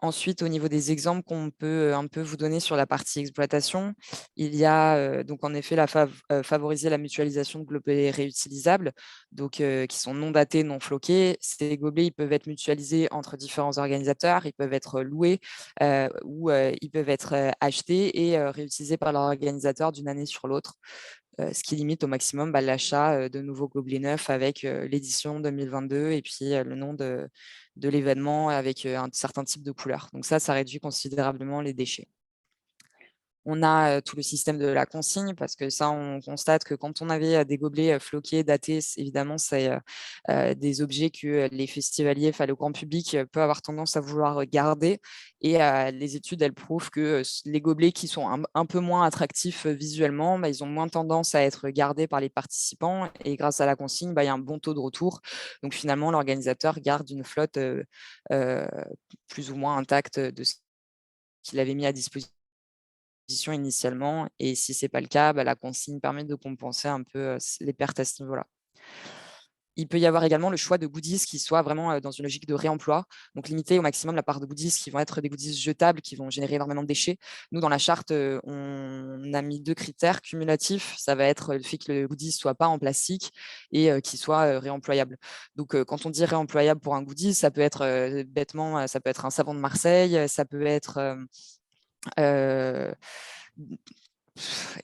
Speaker 2: Ensuite, au niveau des exemples qu'on peut un peu vous donner sur la partie exploitation, il y a donc en effet favoriser la mutualisation de gobelets réutilisables, donc qui sont non datés, non floqués. Ces gobelets, ils peuvent être mutualisés entre différents organisateurs, ils peuvent être loués ou ils peuvent être achetés et réutilisés par leur organisateur d'une année sur l'autre. Ce qui limite au maximum l'achat de nouveaux gobelets neufs avec l'édition 2022 et puis le nom de l'événement avec un certain type de couleur. Donc ça réduit considérablement les déchets. On a tout le système de la consigne parce que ça, on constate que quand on avait des gobelets floqués, datés, évidemment, c'est des objets que les festivaliers, enfin le grand public, peut avoir tendance à vouloir garder. Et les études, elles prouvent que les gobelets qui sont un peu moins attractifs visuellement, ils ont moins tendance à être gardés par les participants. Et grâce à la consigne, il y a un bon taux de retour. Donc finalement, l'organisateur garde une flotte plus ou moins intacte de ce qu'il avait mis à disposition disposition initialement. Et si ce n'est pas le cas, la consigne permet de compenser un peu les pertes à ce niveau-là. Il peut y avoir également le choix de goodies qui soient vraiment dans une logique de réemploi, donc limiter au maximum la part de goodies qui vont être des goodies jetables, qui vont générer énormément de déchets. Nous, dans la charte, on a mis 2 critères cumulatifs. Ça va être le fait que le goodies ne soit pas en plastique et qu'il soit réemployable. Donc, quand on dit réemployable pour un goodies, ça peut être bêtement, ça peut être un savon de Marseille, ça peut être...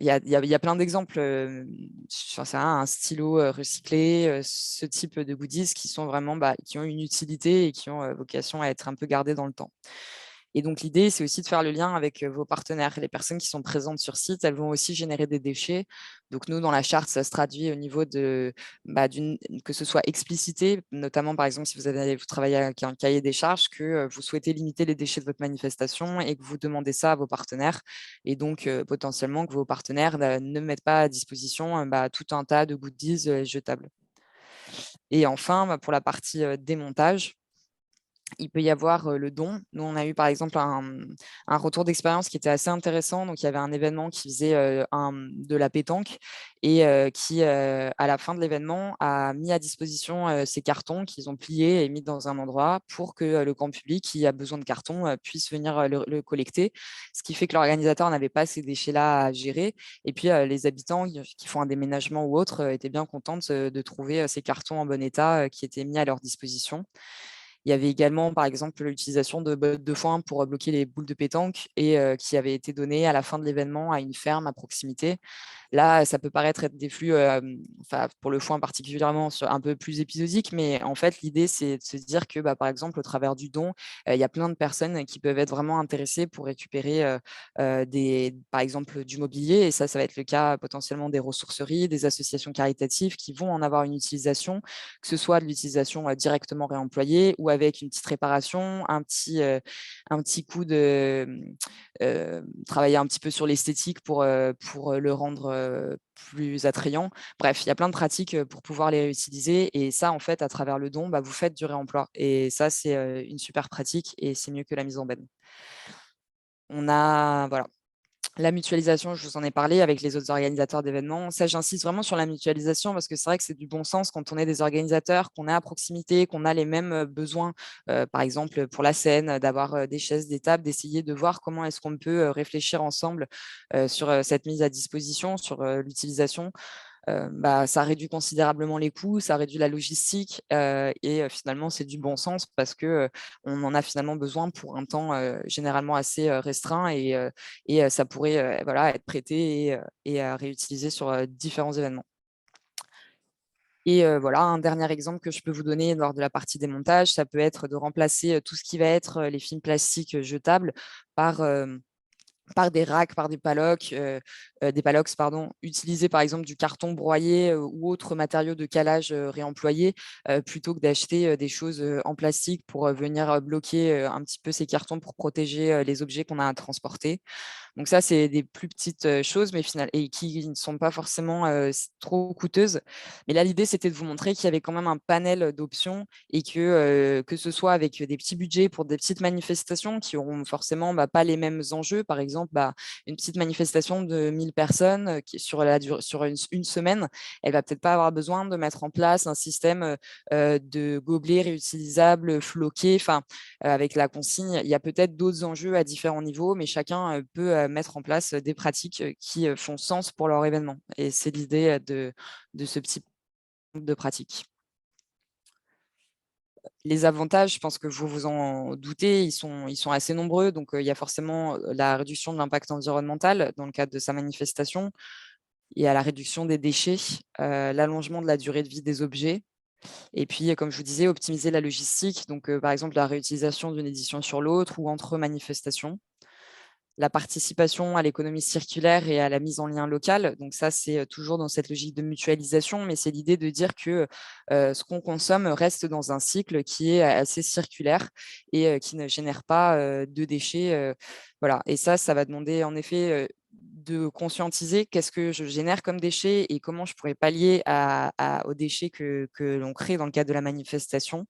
Speaker 2: il y a plein d'exemples, un stylo recyclé, ce type de goodies qui sont vraiment, qui ont une utilité et qui ont vocation à être un peu gardés dans le temps. Et donc, l'idée, c'est aussi de faire le lien avec vos partenaires. Les personnes qui sont présentes sur site, elles vont aussi générer des déchets. Donc, nous, dans la charte, ça se traduit au niveau de que ce soit explicité, notamment, par exemple, si vous travaillez avec un cahier des charges, que vous souhaitez limiter les déchets de votre manifestation et que vous demandez ça à vos partenaires. Et donc, potentiellement, que vos partenaires ne mettent pas à disposition tout un tas de goodies jetables. Et enfin, pour la partie démontage, il peut y avoir le don. Nous, on a eu par exemple un retour d'expérience qui était assez intéressant. Donc, il y avait un événement qui faisait de la pétanque et qui, à la fin de l'événement, a mis à disposition ces cartons qu'ils ont pliés et mis dans un endroit pour que le grand public qui a besoin de cartons puisse venir le collecter. Ce qui fait que l'organisateur n'avait pas ces déchets-là à gérer. Et puis, les habitants qui font un déménagement ou autre étaient bien contents de trouver ces cartons en bon état qui étaient mis à leur disposition. Il y avait également, par exemple, l'utilisation de bottes de foin pour bloquer les boules de pétanque et qui avait été donnée à la fin de l'événement à une ferme à proximité. Là, ça peut paraître être des flux, pour le foin particulièrement, un peu plus épisodiques, mais en fait, l'idée, c'est de se dire que, par exemple, au travers du don, il y a plein de personnes qui peuvent être vraiment intéressées pour récupérer par exemple, du mobilier. Et ça va être le cas potentiellement des ressourceries, des associations caritatives qui vont en avoir une utilisation, que ce soit de l'utilisation directement réemployée ou avec une petite réparation, un petit coup de travailler un petit peu sur l'esthétique pour le rendre plus attrayant. Bref, il y a plein de pratiques pour pouvoir les réutiliser. Et ça, en fait, à travers le don, vous faites du réemploi. Et ça, c'est une super pratique et c'est mieux que la mise en benne. On a, voilà. La mutualisation, je vous en ai parlé avec les autres organisateurs d'événements. Ça, j'insiste vraiment sur la mutualisation parce que c'est vrai que c'est du bon sens quand on est des organisateurs, qu'on est à proximité, qu'on a les mêmes besoins, par exemple pour la scène, d'avoir des chaises, des tables, d'essayer de voir comment est-ce qu'on peut réfléchir ensemble sur cette mise à disposition, sur l'utilisation. Ça réduit considérablement les coûts, ça réduit la logistique et finalement, c'est du bon sens parce qu'on en a finalement besoin pour un temps généralement assez restreint et ça pourrait être prêté et réutilisé sur différents événements. Et voilà, un dernier exemple que je peux vous donner lors de la partie démontage, ça peut être de remplacer tout ce qui va être les films plastiques jetables par des racks, par des palocs, utiliser par exemple du carton broyé ou autres matériaux de calage réemployés plutôt que d'acheter des choses en plastique pour venir bloquer un petit peu ces cartons pour protéger les objets qu'on a à transporter. Donc ça, c'est des plus petites choses, mais et qui ne sont pas forcément trop coûteuses. Mais là, l'idée, c'était de vous montrer qu'il y avait quand même un panel d'options et que ce soit avec des petits budgets pour des petites manifestations qui n'auront forcément pas les mêmes enjeux. Par exemple, une petite manifestation de 1000 personnes qui, sur une semaine, elle va peut-être pas avoir besoin de mettre en place un système de gobelets réutilisables, floqués. Avec la consigne, il y a peut-être d'autres enjeux à différents niveaux, mais chacun peut mettre en place des pratiques qui font sens pour leur événement. Et c'est l'idée de ce petit de pratiques. Les avantages, je pense que vous vous en doutez, ils sont assez nombreux. Donc, il y a forcément la réduction de l'impact environnemental dans le cadre de sa manifestation. Il y a la réduction des déchets, l'allongement de la durée de vie des objets. Et puis, comme je vous disais, optimiser la logistique. Donc, par exemple, la réutilisation d'une édition sur l'autre ou entre manifestations. La participation à l'économie circulaire et à la mise en lien local. Donc ça, c'est toujours dans cette logique de mutualisation, mais c'est l'idée de dire que ce qu'on consomme reste dans un cycle qui est assez circulaire et qui ne génère pas de déchets. Voilà. Et ça va demander en effet de conscientiser qu'est-ce que je génère comme déchets et comment je pourrais pallier aux déchets que l'on crée dans le cadre de la manifestation.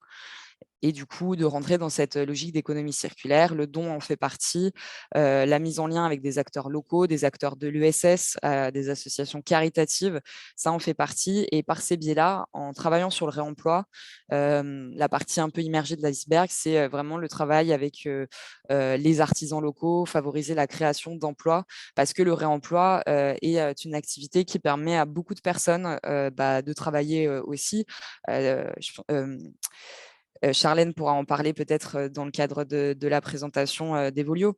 Speaker 2: et du coup, de rentrer dans cette logique d'économie circulaire. Le don en fait partie, la mise en lien avec des acteurs locaux, des acteurs de l'USS, des associations caritatives, ça en fait partie. Et par ces biais-là, en travaillant sur le réemploi, la partie un peu immergée de l'iceberg, c'est vraiment le travail avec les artisans locaux, favoriser la création d'emplois, parce que le réemploi est une activité qui permet à beaucoup de personnes de travailler aussi. Charlène pourra en parler peut-être dans le cadre de la présentation d'Evolio.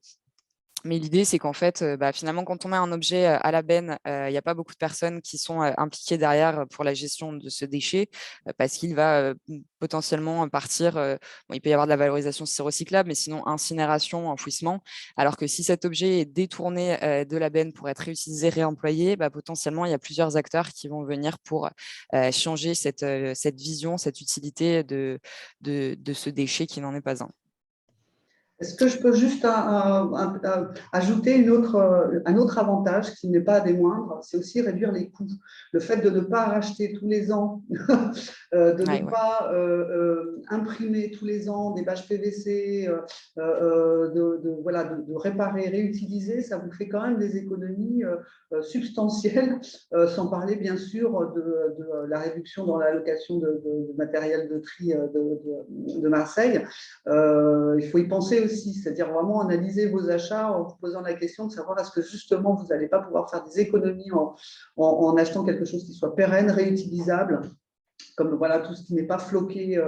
Speaker 2: Mais l'idée, c'est qu'en fait, finalement, quand on met un objet à la benne, il n'y a pas beaucoup de personnes qui sont impliquées derrière pour la gestion de ce déchet, parce qu'il va potentiellement partir. Bon, il peut y avoir de la valorisation si c'est recyclable, mais sinon incinération, enfouissement. Alors que si cet objet est détourné de la benne pour être réutilisé, réemployé, potentiellement, il y a plusieurs acteurs qui vont venir pour changer cette vision, cette utilité de ce déchet qui n'en est pas un.
Speaker 1: Est-ce que je peux juste ajouter un autre avantage qui n'est pas des moindres, c'est aussi réduire les coûts. Le fait de ne pas racheter tous les ans, de ne pas imprimer tous les ans des bâches PVC, de réparer, réutiliser, ça vous fait quand même des économies substantielles, sans parler bien sûr de la réduction dans l'allocation de matériel de tri de Marseille. Il faut y penser aussi, c'est-à-dire vraiment analyser vos achats en vous posant la question de savoir est-ce que justement vous n'allez pas pouvoir faire des économies en achetant quelque chose qui soit pérenne, réutilisable, comme voilà, tout ce qui n'est pas floqué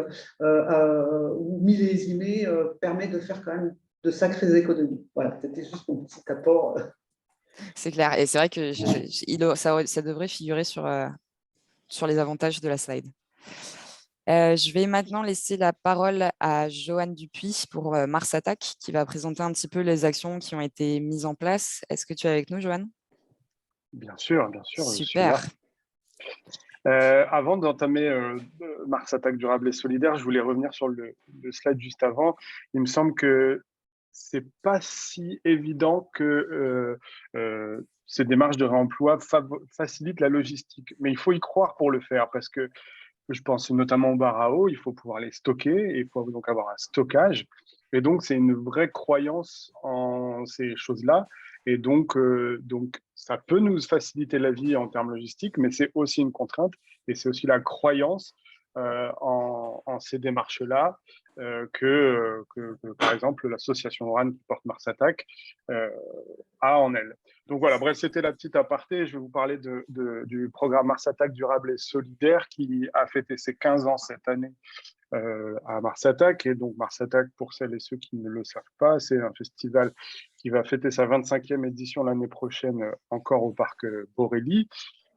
Speaker 1: ou millésimé permet de faire quand même de sacrées économies. Voilà, c'était juste mon petit apport.
Speaker 2: C'est clair, et c'est vrai que ça devrait figurer sur les avantages de la slide. Je vais maintenant laisser la parole à Joanne Dupuis pour Mars Attack, qui va présenter un petit peu les actions qui ont été mises en place. Est-ce que tu es avec nous, Joanne?
Speaker 4: Bien sûr, je suis
Speaker 2: Super.
Speaker 4: là. Avant d'entamer Mars Attack durable et solidaire, je voulais revenir sur le slide juste avant. Il me semble que c'est pas si évident que ces démarches de réemploi facilitent la logistique. Mais il faut y croire pour le faire, parce que je pense notamment aux barres à eau, il faut pouvoir les stocker, et il faut donc avoir un stockage. Et donc, c'est une vraie croyance en ces choses-là. Et donc, ça peut nous faciliter la vie en termes logistiques, mais c'est aussi une contrainte, et c'est aussi la croyance en ces démarches-là que, par exemple, l'association RAN qui porte Mars Attack a en elle. Donc voilà, bref, c'était la petite aparté. Je vais vous parler du programme Mars Attack durable et solidaire qui a fêté ses 15 ans cette année à Mars Attack. Et donc Mars Attack, pour celles et ceux qui ne le savent pas, c'est un festival qui va fêter sa 25e édition l'année prochaine encore au parc Borély.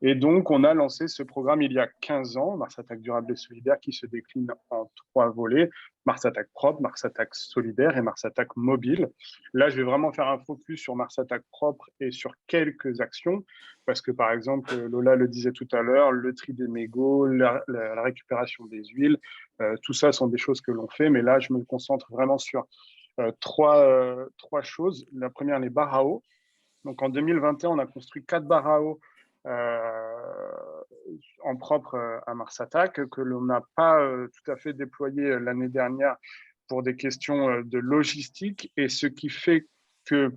Speaker 4: Et donc, on a lancé ce programme il y a 15 ans, Mars Attack durable et solidaire, qui se décline en 3 volets: Mars Attack propre, Mars Attack solidaire et Mars Attack mobile. Là, je vais vraiment faire un focus sur Mars Attack propre et sur quelques actions, parce que par exemple, Lola le disait tout à l'heure, le tri des mégots, la récupération des huiles, tout ça sont des choses que l'on fait, mais là, je me concentre vraiment sur trois choses. La première, les barres à eau. Donc en 2021, on a construit 4 barres à eau en propre à Mars Attack, que l'on n'a pas tout à fait déployé l'année dernière pour des questions de logistique, et ce qui fait que,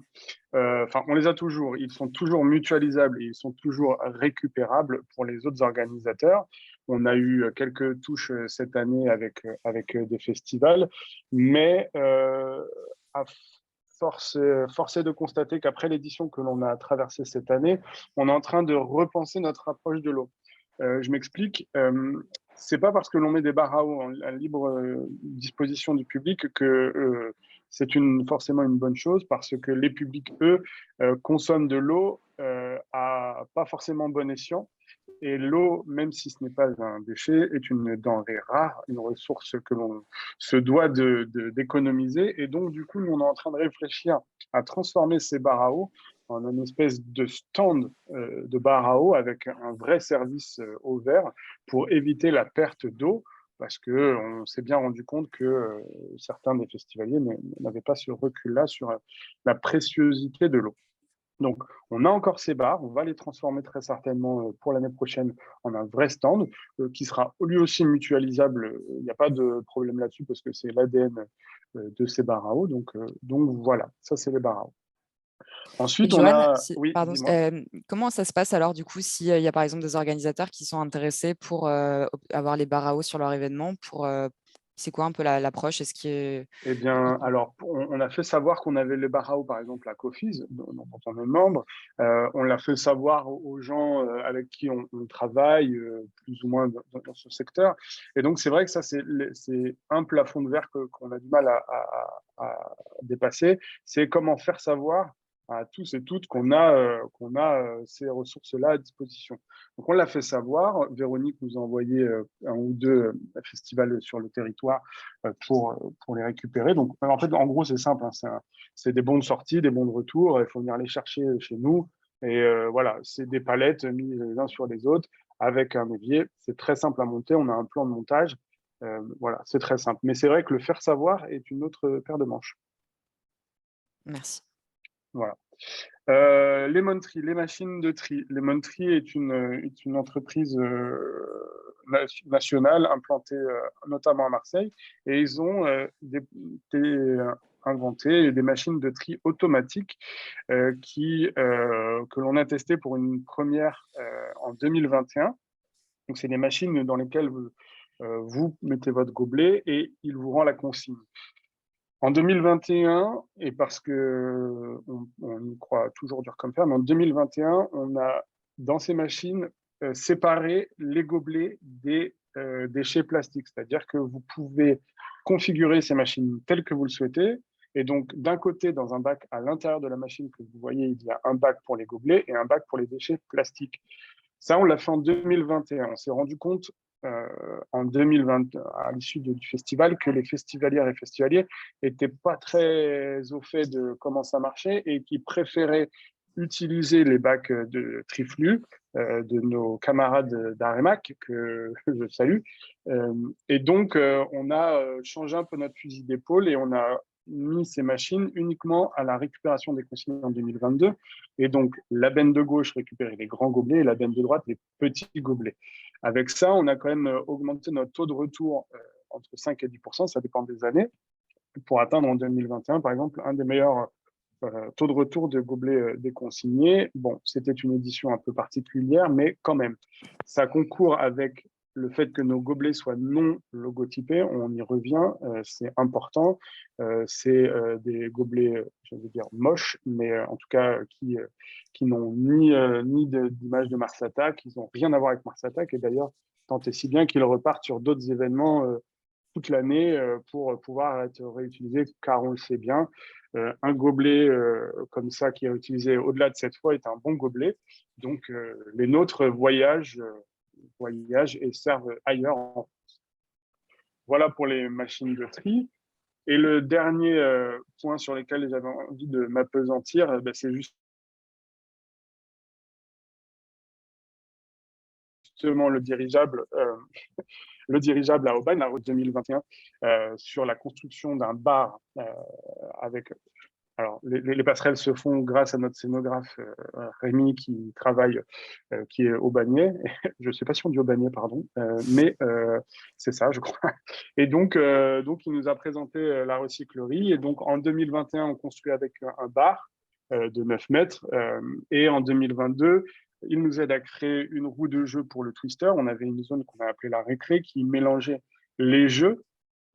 Speaker 4: on les a toujours, ils sont toujours mutualisables et ils sont toujours récupérables pour les autres organisateurs. On a eu quelques touches cette année avec des festivals, mais force est de constater qu'après l'édition que l'on a traversée cette année, on est en train de repenser notre approche de l'eau. Je m'explique. C'est pas parce que l'on met des barres à eau à libre disposition du public que c'est forcément une bonne chose, parce que les publics, eux, consomment de l'eau à pas forcément bon escient. Et l'eau, même si ce n'est pas un déchet, est une denrée rare, une ressource que l'on se doit d'économiser. Et donc, du coup, nous, on est en train de réfléchir à transformer ces barres à eau en une espèce de stand de barres à eau avec un vrai service eau vert pour éviter la perte d'eau, parce qu'on s'est bien rendu compte que certains des festivaliers n'avaient pas ce recul-là sur la préciosité de l'eau. Donc, on a encore ces bars, on va les transformer très certainement pour l'année prochaine en un vrai stand qui sera lui aussi mutualisable. Il n'y a pas de problème là-dessus parce que c'est l'ADN de ces bars à eau. Donc voilà, ça c'est les bars à eau.
Speaker 2: Et
Speaker 4: Ensuite, on
Speaker 2: Johan,
Speaker 4: a… Oui,
Speaker 2: pardon,
Speaker 4: dis-moi.
Speaker 2: comment ça se passe alors du coup s'il y a par exemple des organisateurs qui sont intéressés pour avoir les bars à eau sur leur événement, c'est quoi un peu l'approche? Est-ce que
Speaker 4: Eh bien, alors, on a fait savoir qu'on avait les bars à eau, par exemple, à Cofis, dont on est membre. On l'a fait savoir aux gens avec qui on travaille, plus ou moins dans ce secteur. Et donc, c'est vrai que ça, c'est un plafond de verre qu'on a du mal à dépasser. C'est comment faire savoir à tous et toutes qu'on a ces ressources-là à disposition. Donc, on l'a fait savoir. Véronique nous a envoyé un ou deux festivals sur le territoire pour les récupérer. Donc, en fait, en gros, c'est simple. Hein, c'est des bons de sortie, des bons de retour. Il faut venir les chercher chez nous. Et voilà, c'est des palettes mises les uns sur les autres avec un évier. C'est très simple à monter. On a un plan de montage. Voilà, c'est très simple. Mais c'est vrai que le faire savoir est une autre paire de manches.
Speaker 2: Merci.
Speaker 4: Voilà. Lemon Tree, les machines de tri. Lemon Tree est une entreprise nationale implantée notamment à Marseille et ils ont inventé des machines de tri automatiques que l'on a testées pour une première en 2021. Donc, c'est des machines dans lesquelles vous mettez votre gobelet et il vous rend la consigne. En 2021, et parce que on y croit toujours dur comme fer, mais en 2021, on a dans ces machines séparé les gobelets des déchets plastiques. C'est-à-dire que vous pouvez configurer ces machines telles que vous le souhaitez. Et donc, d'un côté, dans un bac à l'intérieur de la machine que vous voyez, il y a un bac pour les gobelets et un bac pour les déchets plastiques. Ça, on l'a fait en 2021. On s'est rendu compte en 2020, à l'issue du festival, que les festivalières et festivaliers n'étaient pas très au fait de comment ça marchait et qui préféraient utiliser les bacs de triflux de nos camarades d'Aremac, que je salue. Et donc, on a changé un peu notre fusil d'épaule et on a mis ces machines uniquement à la récupération des consignes en 2022. Et donc, la benne de gauche récupérait les grands gobelets et la benne de droite les petits gobelets. Avec ça, on a quand même augmenté notre taux de retour entre 5 et 10%, ça dépend des années, pour atteindre en 2021, par exemple, un des meilleurs taux de retour de gobelets déconsignés. Bon, c'était une édition un peu particulière, mais quand même, ça concourt avec le fait que nos gobelets soient non logotypés, on y revient, c'est important. C'est des gobelets, je veux dire, moches, mais en tout cas qui n'ont ni d'image de Mars Attack, ils n'ont rien à voir avec Mars Attack, et d'ailleurs, tant et si bien qu'ils repartent sur d'autres événements toute l'année pour pouvoir être réutilisés, car on le sait bien, un gobelet comme ça qui est utilisé au-delà de 7 fois est un bon gobelet. Donc, les nôtres voyagent et servent ailleurs en France. Voilà pour les machines de tri. Et le dernier point sur lequel j'avais envie de m'appesantir, c'est justement le dirigeable à Aubagne, la route 2021, sur la construction d'un bar avec… Alors, les passerelles se font grâce à notre scénographe Rémi qui travaille, qui est au Bagné. Je ne sais pas si on dit au Bagné, pardon, mais c'est ça, je crois. Et donc, il nous a présenté la recyclerie. Et donc, en 2021, on construit avec un bar de 9 mètres. Et en 2022, il nous aide à créer une roue de jeu pour le twister. On avait une zone qu'on a appelée la récré qui mélangeait les jeux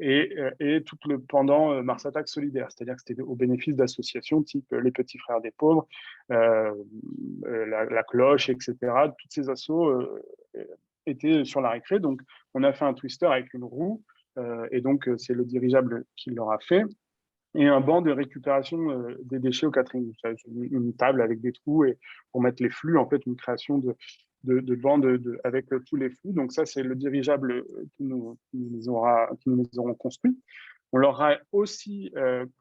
Speaker 4: et tout le pendant Mars Attack solidaire, c'est-à-dire que c'était au bénéfice d'associations type les Petits Frères des Pauvres, la Cloche, etc. Toutes ces assos étaient sur la récré. Donc, on a fait un twister avec une roue, et donc c'est le dirigeable qui l'aura fait, et un banc de récupération des déchets au catering. Une table avec des trous et pour mettre les flux, en fait, une création de bancs avec tous les flux. Donc ça, c'est le dirigeable qui nous auront construit. On leur a aussi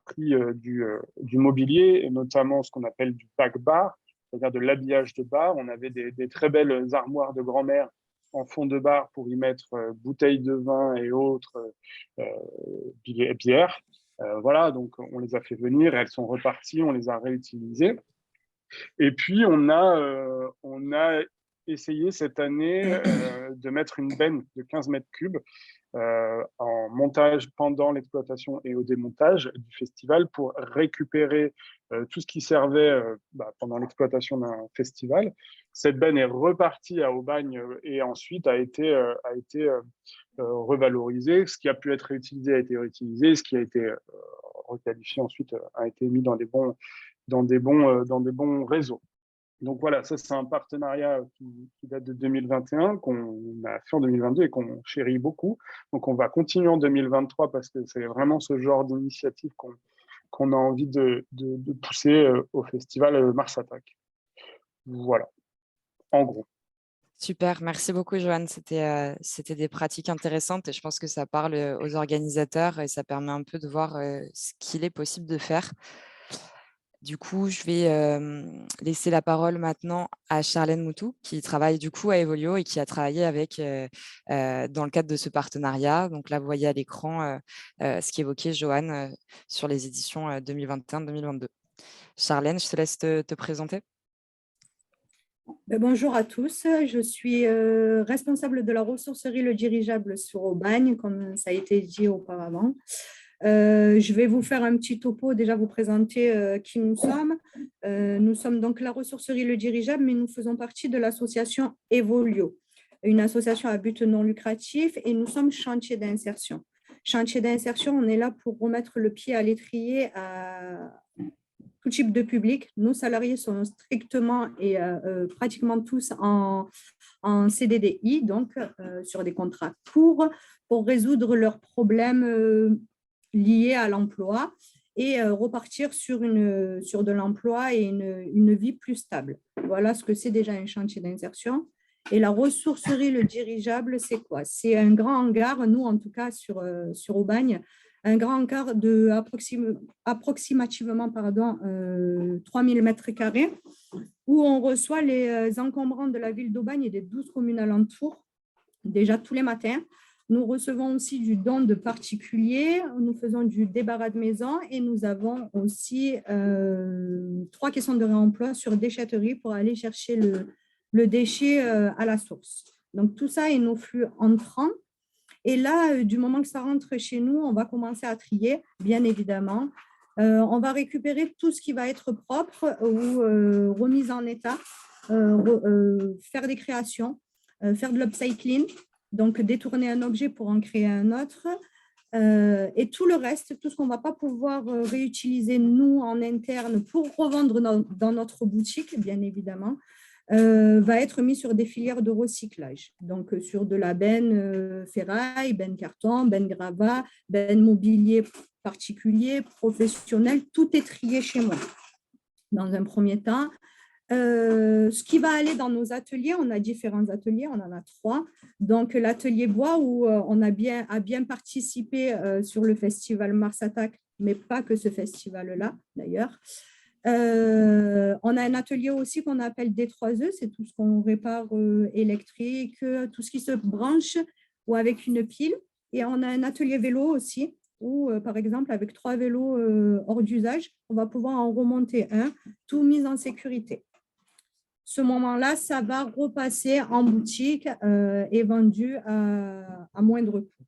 Speaker 4: pris du mobilier, et notamment ce qu'on appelle du back bar, c'est-à-dire de l'habillage de bar. On avait des très belles armoires de grand-mère en fond de bar pour y mettre bouteilles de vin et autres bières. Voilà, donc on les a fait venir, elles sont reparties, on les a réutilisées. Et puis, on a essayé cette année de mettre une benne de 15 mètres cubes en montage pendant l'exploitation et au démontage du festival pour récupérer tout ce qui servait pendant l'exploitation d'un festival. Cette benne est repartie à Aubagne et ensuite a été revalorisée. Ce qui a pu être réutilisé a été réutilisé. Ce qui a été requalifié ensuite a été mis dans des bons réseaux. Donc voilà, ça c'est un partenariat qui date de 2021, qu'on a fait en 2022 et qu'on chérit beaucoup. Donc on va continuer en 2023 parce que c'est vraiment ce genre d'initiative qu'on a envie de pousser au festival Mars Attack. Voilà, en gros.
Speaker 2: Super, merci beaucoup Joanne, c'était des pratiques intéressantes et je pense que ça parle aux organisateurs et ça permet un peu de voir ce qu'il est possible de faire. Du coup, je vais laisser la parole maintenant à Charlène Moutou, qui travaille du coup à Evolio et qui a travaillé avec, dans le cadre de ce partenariat. Donc là, vous voyez à l'écran ce qu'évoquait Joanne sur les éditions 2021-2022. Charlène, je te laisse te présenter.
Speaker 5: Bonjour à tous, je suis responsable de la ressourcerie Le Dirigeable sur Aubagne, comme ça a été dit auparavant. Je vais vous faire un petit topo, déjà vous présenter qui nous sommes. Nous sommes donc la ressourcerie Le Dirigeable, mais nous faisons partie de l'association Evolio, une association à but non lucratif, et nous sommes chantier d'insertion. Chantier d'insertion, on est là pour remettre le pied à l'étrier à tout type de public. Nos salariés sont strictement et pratiquement tous en CDDI, donc sur des contrats courts, pour résoudre leurs problèmes liés à l'emploi et repartir sur de l'emploi et une vie plus stable. Voilà ce que c'est déjà un chantier d'insertion. Et la ressourcerie Le Dirigeable, c'est quoi? C'est un grand hangar, nous en tout cas sur Aubagne, un grand hangar de approximativement 3000 mètres carrés, où on reçoit les encombrants de la ville d'Aubagne et des 12 communes alentours, déjà tous les matins. Nous recevons aussi du don de particuliers, nous faisons du débarras de maison et nous avons aussi 3 questions de réemploi sur déchetterie pour aller chercher le déchet à la source. Donc tout ça est nos flux entrants. Et là, du moment que ça rentre chez nous, on va commencer à trier, bien évidemment. On va récupérer tout ce qui va être propre ou remis en état, faire des créations, faire de l'upcycling, donc détourner un objet pour en créer un autre. Et tout le reste, tout ce qu'on ne va pas pouvoir réutiliser nous en interne pour revendre dans notre boutique, bien évidemment, va être mis sur des filières de recyclage. Donc, sur de la benne ferraille, benne carton, benne gravat, benne mobilier particulier, professionnel, tout est trié chez moi. Dans un premier temps, ce qui va aller dans nos ateliers, on a différents ateliers, on en a 3. Donc, l'atelier bois où on a bien participé sur le festival Mars Attack, mais pas que ce festival-là d'ailleurs. On a un atelier aussi qu'on appelle D3E, c'est tout ce qu'on répare électrique, tout ce qui se branche ou avec une pile. Et on a un atelier vélo aussi, où par exemple avec 3 vélos hors d'usage, on va pouvoir en remonter un, tout mis en sécurité. Ce moment-là, ça va repasser en boutique et vendu à moindre coût.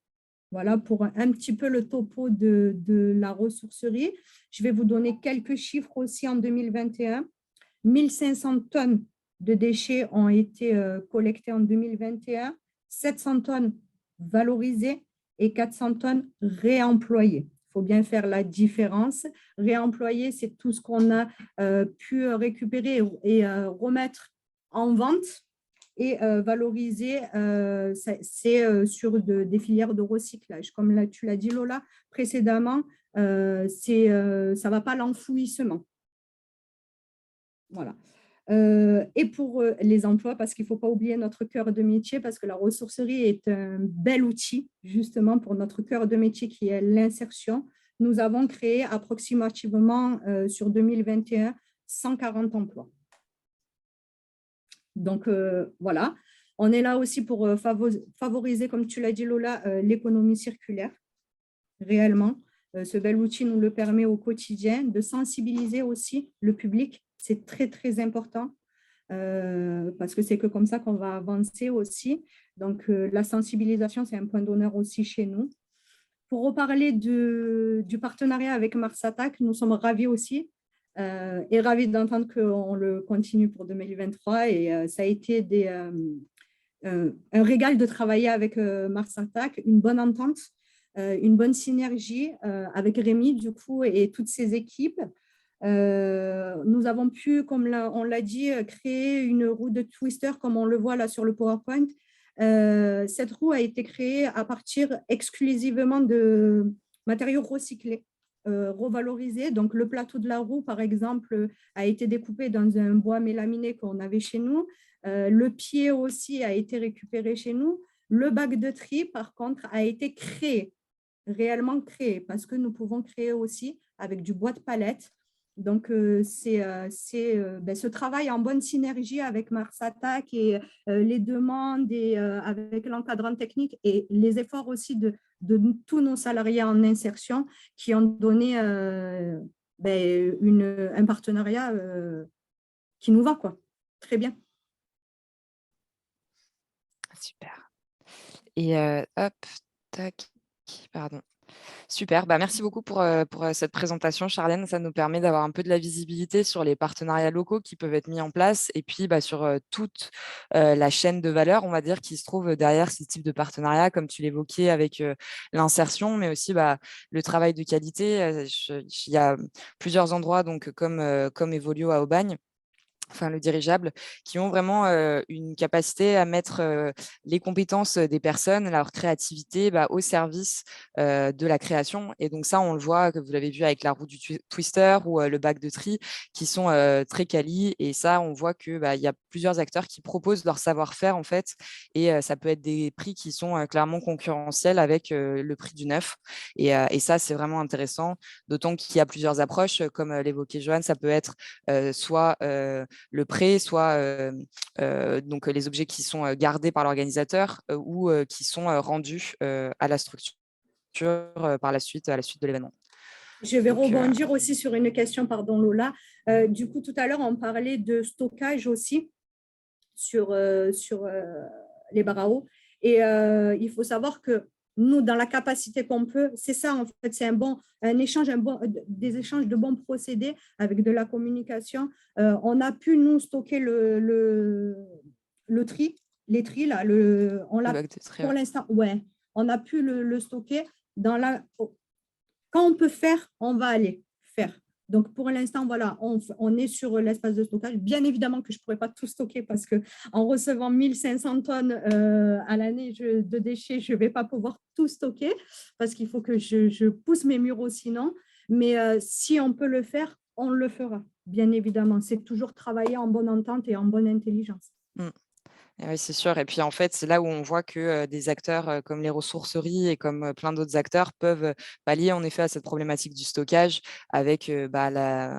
Speaker 5: Voilà pour un petit peu le topo de la ressourcerie. Je vais vous donner quelques chiffres aussi en 2021. 1500 tonnes de déchets ont été collectés en 2021, 700 tonnes valorisées et 400 tonnes réemployées. Il faut bien faire la différence. Réemployer, c'est tout ce qu'on a pu récupérer et remettre en vente. Et valoriser, c'est sur des filières de recyclage. Comme tu l'as dit, Lola, précédemment, ça ne va pas à l'enfouissement. Voilà. Et pour les emplois, parce qu'il ne faut pas oublier notre cœur de métier, parce que la ressourcerie est un bel outil, justement, pour notre cœur de métier qui est l'insertion. Nous avons créé approximativement, sur 2021, 140 emplois. Donc, voilà. On est là aussi pour favoriser, comme tu l'as dit, Lola, l'économie circulaire, réellement. Ce bel outil nous le permet au quotidien de sensibiliser aussi le public C'est très, très important parce que c'est que comme ça qu'on va avancer aussi. Donc, la sensibilisation, c'est un point d'honneur aussi chez nous. Pour reparler du partenariat avec Mars Attack, nous sommes ravis aussi et ravis d'entendre qu'on le continue pour 2023. Et ça a été un régal de travailler avec Mars Attack, une bonne entente, une bonne synergie avec Rémi, du coup, et toutes ses équipes. Nous avons pu, comme on l'a dit, créer une roue de twister, comme on le voit là sur le PowerPoint. Cette roue a été créée à partir exclusivement de matériaux recyclés, revalorisés. Donc, le plateau de la roue, par exemple, a été découpé dans un bois mélaminé qu'on avait chez nous. Le pied aussi a été récupéré chez nous. Le bac de tri, par contre, a été créé, réellement créé, parce que nous pouvons créer aussi avec du bois de palette. Donc, ce travail en bonne synergie avec Mars Attack et les demandes et avec l'encadrant technique et les efforts aussi de tous nos salariés en insertion qui ont donné un partenariat qui nous va, quoi. Très bien.
Speaker 2: Super. Et hop, tac, pardon. Super, bah, merci beaucoup pour cette présentation, Charlène. Ça nous permet d'avoir un peu de la visibilité sur les partenariats locaux qui peuvent être mis en place et puis sur toute la chaîne de valeur, on va dire, qui se trouve derrière ce type de partenariat, comme tu l'évoquais avec l'insertion, mais aussi le travail de qualité. Il y a plusieurs endroits, donc, comme Evolio à Aubagne, enfin le dirigeable, qui ont vraiment une capacité à mettre les compétences des personnes, leur créativité au service de la création. Et donc ça, on le voit, que vous l'avez vu avec la roue du twister ou le bac de tri, qui sont très quali. Et ça, on voit qu'il y a plusieurs acteurs qui proposent leur savoir-faire, en fait. Et ça peut être des prix qui sont clairement concurrentiels avec le prix du neuf. Et ça, c'est vraiment intéressant, d'autant qu'il y a plusieurs approches. Comme l'évoquait Joanne, ça peut être soit le prêt, soit donc les objets qui sont gardés par l'organisateur ou qui sont rendus à la structure par la suite, à la suite de l'événement.
Speaker 5: Je vais rebondir aussi sur une question, pardon Lola. Du coup, tout à l'heure, on parlait de stockage aussi sur les barreaux. Et il faut savoir que nous, dans la capacité qu'on peut, c'est ça en fait, c'est des échanges de bons procédés avec de la communication. On a pu nous stocker le tri, les tris là, pour l'instant, ouais, on a pu le stocker quand on peut faire, on va aller faire. Donc, pour l'instant, voilà, on est sur l'espace de stockage. Bien évidemment que je ne pourrais pas tout stocker parce qu'en recevant 1500 tonnes à l'année de déchets, je ne vais pas pouvoir tout stocker parce qu'il faut que je pousse mes murs sinon. Mais si on peut le faire, on le fera, bien évidemment. C'est toujours travailler en bonne entente et en bonne intelligence.
Speaker 2: Oui, c'est sûr. Et puis, en fait, c'est là où on voit que des acteurs comme les ressourceries et comme plein d'autres acteurs peuvent pallier en effet à cette problématique du stockage avec,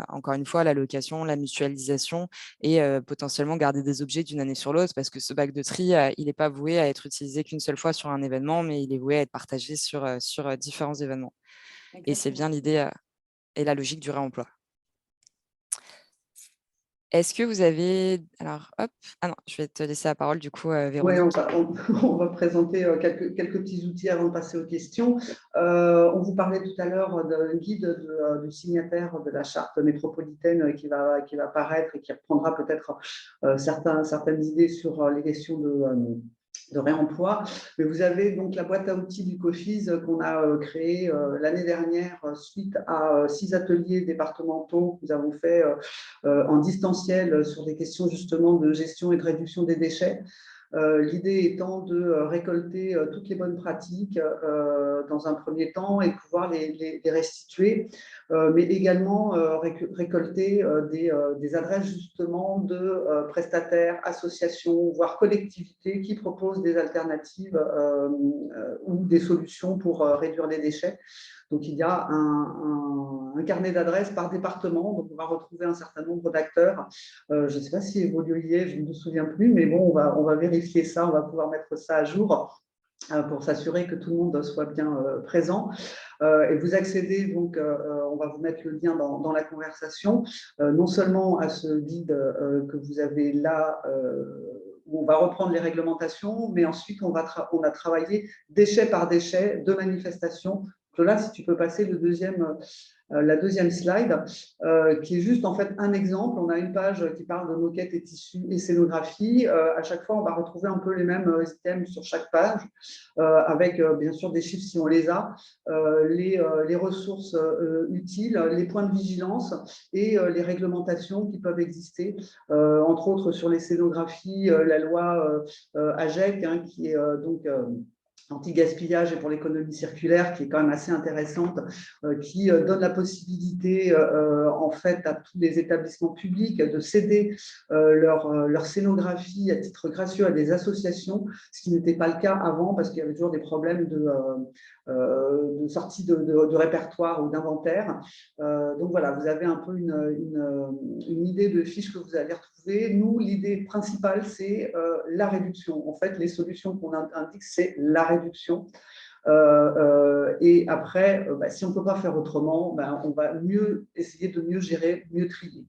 Speaker 2: encore une fois, la location, la mutualisation et potentiellement garder des objets d'une année sur l'autre parce que ce bac de tri, il n'est pas voué à être utilisé qu'une seule fois sur un événement, mais il est voué à être partagé sur différents événements. Exactement. Et c'est bien l'idée et la logique du réemploi. Est-ce que vous avez… Alors, hop. Ah non, je vais te laisser la parole, du coup, Véronique.
Speaker 1: Oui, on va présenter quelques petits outils avant de passer aux questions. On vous parlait tout à l'heure d'un guide du signataire de la charte métropolitaine qui va apparaître et qui reprendra peut-être certaines idées sur les questions de réemploi. Mais vous avez donc la boîte à outils du COFIS qu'on a créée l'année dernière suite à 6 ateliers départementaux que nous avons fait en distanciel sur des questions justement de gestion et de réduction des déchets. L'idée étant de récolter toutes les bonnes pratiques dans un premier temps et de pouvoir les restituer, mais également récolter des adresses justement de prestataires, associations, voire collectivités qui proposent des alternatives ou des solutions pour réduire les déchets. Donc, il y a un carnet d'adresses par département. Donc, on va retrouver un certain nombre d'acteurs. Je ne sais pas si Evolio y est, je ne me souviens plus, mais bon, on va vérifier ça. On va pouvoir mettre ça à jour. pour s'assurer que tout le monde soit bien présent. Et vous accédez, donc, on va vous mettre le lien dans la conversation, non seulement à ce guide que vous avez là, où on va reprendre les réglementations, mais ensuite on a travaillé déchet par déchet de manifestations. Donc là, si tu peux passer la deuxième slide, qui est juste en fait un exemple. On a une page qui parle de moquettes et tissus et scénographie. À chaque fois, on va retrouver un peu les mêmes items sur chaque page, avec bien sûr des chiffres si on les a, les ressources utiles, les points de vigilance et les réglementations qui peuvent exister, entre autres sur les scénographies, la loi AGEC, hein, qui est donc anti-gaspillage et pour l'économie circulaire, qui est quand même assez intéressante, qui donne la possibilité en fait à tous les établissements publics de céder leur scénographie à titre gracieux à des associations, ce qui n'était pas le cas avant parce qu'il y avait toujours des problèmes de sortie de répertoire ou d'inventaire. Donc voilà, vous avez un peu une idée de fiche que vous allez retrouver. Nous, l'idée principale, c'est la réduction. En fait, les solutions qu'on indique, c'est la réduction. Et après, si on ne peut pas faire autrement, on va essayer de mieux gérer, mieux trier.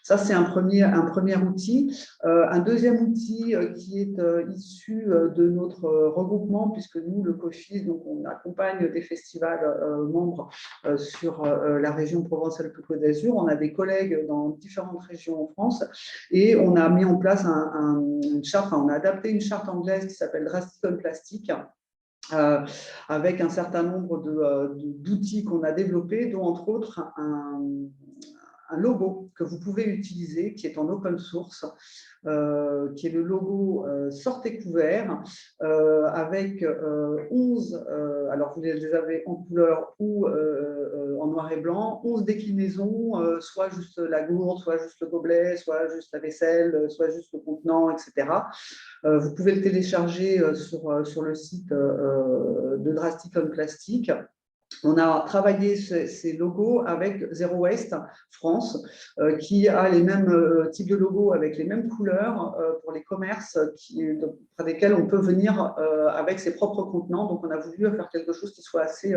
Speaker 1: Ça, c'est un premier outil. Un deuxième outil qui est issu de notre regroupement, puisque nous, le COFIS, donc on accompagne des festivals membres sur la région Provence-Alpes-Côte d'Azur. On a des collègues dans différentes régions en France et on a mis en place une charte, on a adapté une charte anglaise qui s'appelle Drastic on Plastic, avec un certain nombre d'outils qu'on a développés, dont entre autres un logo que vous pouvez utiliser, qui est en open source, qui est le logo Sortez Couvert, avec 11, alors vous les avez en couleur ou en noir et blanc, 11 déclinaisons, soit juste la gourde, soit juste le gobelet, soit juste la vaisselle, soit juste le contenant, etc. Vous pouvez le télécharger sur le site de Drastic on Plastic. On a travaillé ces logos avec Zero Waste France, qui a les mêmes types de logos avec les mêmes couleurs pour les commerces près desquels on peut venir avec ses propres contenants. Donc, on a voulu faire quelque chose qui soit assez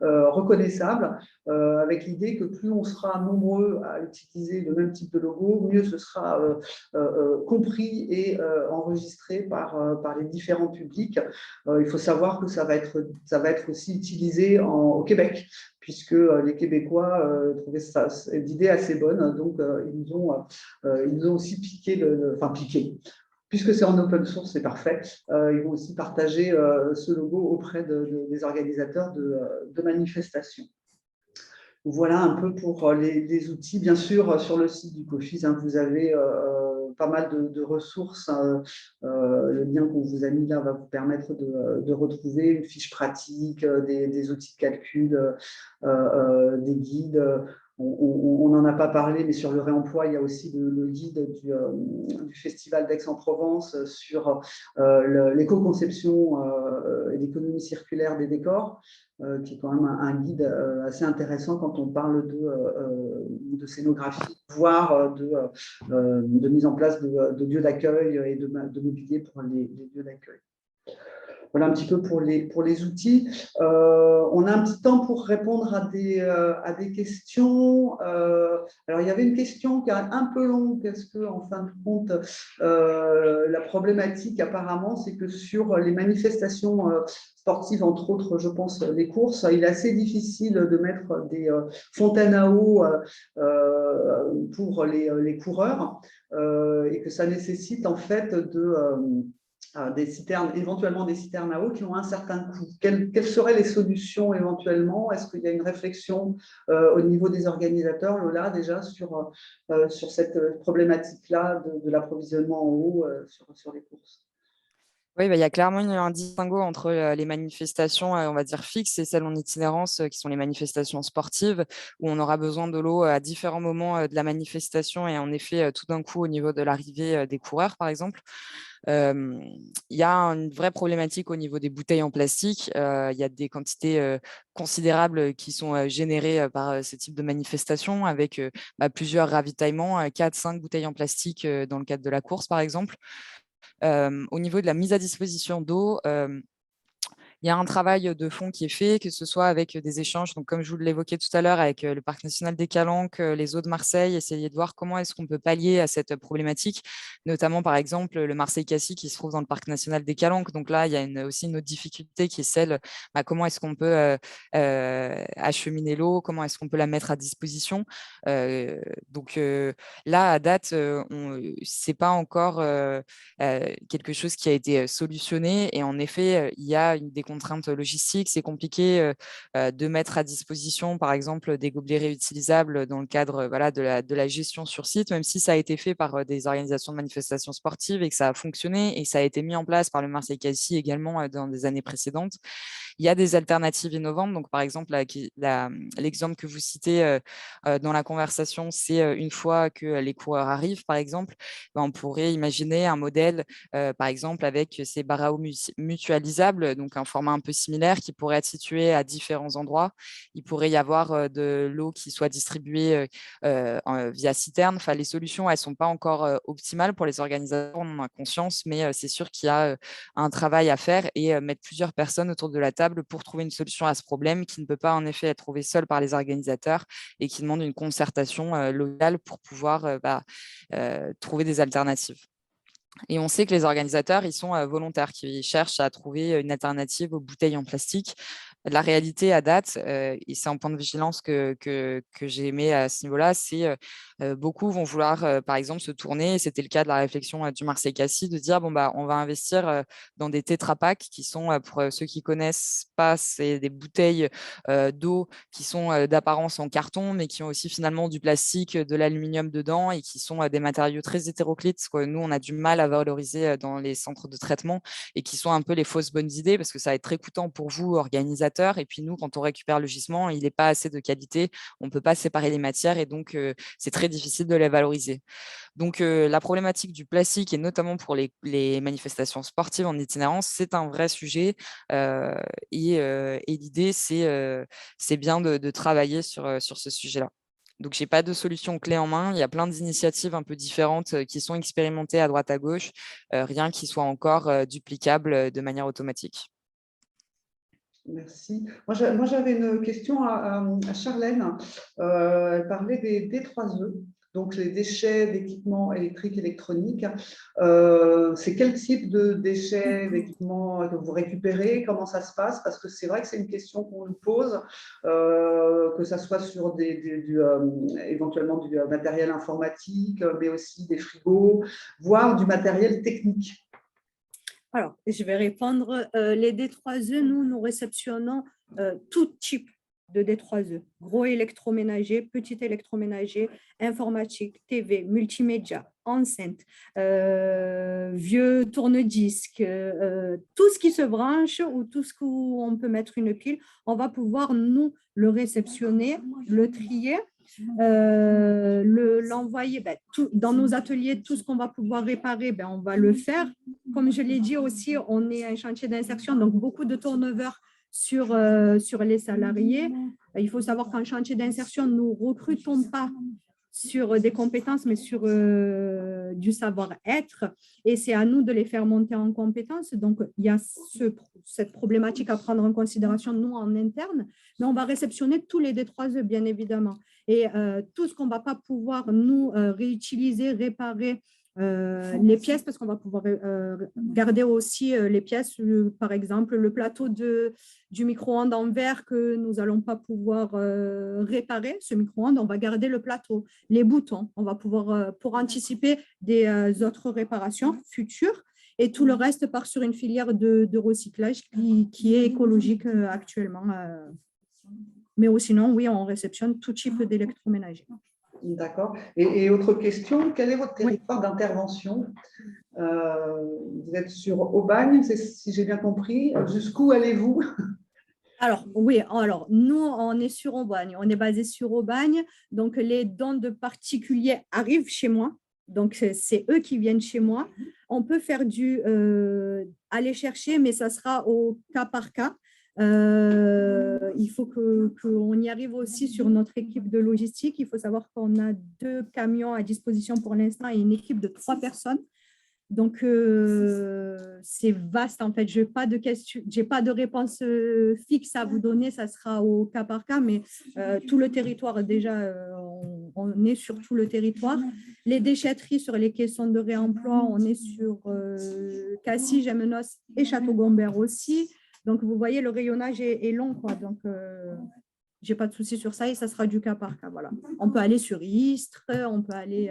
Speaker 1: reconnaissable, avec l'idée que plus on sera nombreux à utiliser le même type de logo, mieux ce sera compris et enregistré par les différents publics. Il faut savoir que ça va être aussi utilisé au Québec, puisque les Québécois trouvaient l'idée assez bonne, donc ils nous ont aussi piqué, puisque c'est en open source, c'est parfait. Ils vont aussi partager ce logo auprès des organisateurs de manifestations. Voilà un peu pour les outils. Bien sûr, sur le site du COFIS, hein, vous avez pas mal de ressources. Le lien qu'on vous a mis là va vous permettre de retrouver une fiche pratique, des outils de calcul, des guides. On n'en a pas parlé, mais sur le réemploi, il y a aussi le guide du Festival d'Aix-en-Provence sur l'éco-conception et l'économie circulaire des décors, qui est quand même un guide assez intéressant quand on parle de scénographie, voire de mise en place de lieux d'accueil et de mobilier pour les lieux d'accueil. Voilà un petit peu pour les outils. On a un petit temps pour répondre à des questions. Alors, il y avait une question qui est un peu longue parce que, en fin de compte, la problématique apparemment, c'est que sur les manifestations sportives, entre autres, je pense, les courses, il est assez difficile de mettre des fontaines à eau pour les coureurs et que ça nécessite en fait des citernes, éventuellement des citernes à eau qui ont un certain coût. Quelles seraient les solutions éventuellement? Est-ce qu'il y a une réflexion au niveau des organisateurs, Lola, déjà sur cette problématique-là de l'approvisionnement en eau sur les courses?
Speaker 2: Oui, il y a clairement un distinguo entre les manifestations, on va dire fixes, et celles en itinérance, qui sont les manifestations sportives, où on aura besoin de l'eau à différents moments de la manifestation et en effet, tout d'un coup, au niveau de l'arrivée des coureurs, par exemple. Il y a une vraie problématique au niveau des bouteilles en plastique. Il y a des quantités considérables qui sont générées par ce type de manifestation avec plusieurs ravitaillements, 4-5 bouteilles en plastique dans le cadre de la course, par exemple. Au niveau de la mise à disposition d'eau, Il y a un travail de fond qui est fait, que ce soit avec des échanges, donc comme je vous l'évoquais tout à l'heure, avec le Parc national des Calanques, les eaux de Marseille, essayer de voir comment est-ce qu'on peut pallier à cette problématique, notamment par exemple le Marseille-Cassis qui se trouve dans le Parc national des Calanques. Donc là, il y a aussi une autre difficulté qui est celle, comment est-ce qu'on peut acheminer l'eau, comment est-ce qu'on peut la mettre à disposition. Donc là, à date, ce n'est pas encore quelque chose qui a été solutionné. Et en effet, il y a des contraintes logistiques. C'est compliqué de mettre à disposition, par exemple, des gobelets réutilisables dans le cadre de la gestion sur site, même si ça a été fait par des organisations de manifestations sportives et que ça a fonctionné et que ça a été mis en place par le Marseille-Cassis également dans des années précédentes. Il y a des alternatives innovantes. Donc, par exemple, l'exemple que vous citez dans la conversation, c'est une fois que les coureurs arrivent, par exemple, on pourrait imaginer un modèle, par exemple, avec ces barraos mutualisables, donc un format un peu similaire qui pourrait être situé à différents endroits. Il pourrait y avoir de l'eau qui soit distribuée via citerne. Enfin, les solutions, elles ne sont pas encore optimales pour les organisateurs, on en a conscience, mais c'est sûr qu'il y a un travail à faire et mettre plusieurs personnes autour de la table pour trouver une solution à ce problème qui ne peut pas en effet être trouvé seul par les organisateurs et qui demande une concertation locale pour pouvoir trouver des alternatives. Et on sait que les organisateurs, ils sont volontaires, qui cherchent à trouver une alternative aux bouteilles en plastique. La réalité à date, et c'est un point de vigilance que j'ai mis à ce niveau-là, c'est beaucoup vont vouloir, par exemple, se tourner, et c'était le cas de la réflexion du Marseille-Cassis, de dire, on va investir dans des Tetra Pak qui sont, pour ceux qui ne connaissent pas, c'est des bouteilles d'eau qui sont d'apparence en carton, mais qui ont aussi finalement du plastique, de l'aluminium dedans, et qui sont des matériaux très hétéroclites, que nous, on a du mal à valoriser dans les centres de traitement, et qui sont un peu les fausses bonnes idées, parce que ça va être très coûtant pour vous, organisateurs. Et puis nous, quand on récupère le gisement, il n'est pas assez de qualité, on ne peut pas séparer les matières et donc c'est très difficile de les valoriser. Donc la problématique du plastique, et notamment pour les manifestations sportives en itinérance, c'est un vrai sujet et l'idée, c'est bien de travailler sur ce sujet-là. Donc, je n'ai pas de solution clé en main. Il y a plein d'initiatives un peu différentes qui sont expérimentées à droite à gauche, rien qui soit encore duplicable de manière automatique.
Speaker 1: Merci. Moi, j'avais une question à Charlène. Elle parlait des D3E, donc les déchets d'équipements électriques, électroniques. C'est quel type de déchets, d'équipements que vous récupérez? Comment ça se passe? Parce que c'est vrai que c'est une question qu'on nous pose, que ça soit sur éventuellement du matériel informatique, mais aussi des frigos, voire du matériel technique.
Speaker 5: Alors, je vais répondre. Les D3E, nous réceptionnons tout type de D3E. Gros électroménager, petit électroménager, informatique, TV, multimédia, enceinte, vieux tourne-disque, tout ce qui se branche ou tout ce où on peut mettre une pile, on va pouvoir nous le réceptionner, le trier, l'envoyer dans nos ateliers. Tout ce qu'on va pouvoir réparer, on va le faire. Comme je l'ai dit aussi, on est un chantier d'insertion, donc beaucoup de turnover sur les salariés. Il faut savoir qu'en chantier d'insertion, nous ne recrutons pas sur des compétences, mais sur du savoir-être. Et c'est à nous de les faire monter en compétences. Donc, il y a cette problématique à prendre en considération, nous, en interne. Mais on va réceptionner tous les D3E, bien évidemment. Et tout ce qu'on ne va pas pouvoir, nous, réutiliser, réparer, les pièces, parce qu'on va pouvoir garder aussi les pièces, par exemple, le plateau du micro-ondes en verre que nous n'allons pas pouvoir réparer, ce micro-ondes, on va garder le plateau, les boutons, on va pouvoir, pour anticiper des autres réparations futures, et tout le reste part sur une filière de recyclage qui est écologique actuellement. Mais sinon, oui, on réceptionne tout type d'électroménager.
Speaker 1: D'accord. Et autre question, quel est votre territoire d'intervention? Vous êtes sur Aubagne, si j'ai bien compris. Jusqu'où allez-vous?
Speaker 5: Alors, oui, nous, on est sur Aubagne. On est basé sur Aubagne. Donc, les dons de particuliers arrivent chez moi. Donc, c'est eux qui viennent chez moi. On peut faire aller chercher, mais ça sera au cas par cas. Il faut qu'on y arrive aussi sur notre équipe de logistique. Il faut savoir qu'on a 2 camions à disposition pour l'instant et une équipe de 3 personnes. Donc, c'est vaste en fait. Je n'ai pas de question, j'ai pas de réponse fixe à vous donner. Ça sera au cas par cas, mais tout le territoire, déjà, on est sur tout le territoire. Les déchetteries sur les questions de réemploi, on est sur Cassis, Gémenos et Château-Gombert aussi. Donc, vous voyez, le rayonnage est long, quoi. Donc, j'ai pas de souci sur ça et ça sera du cas par cas. Voilà. On peut aller sur Istres, on peut aller.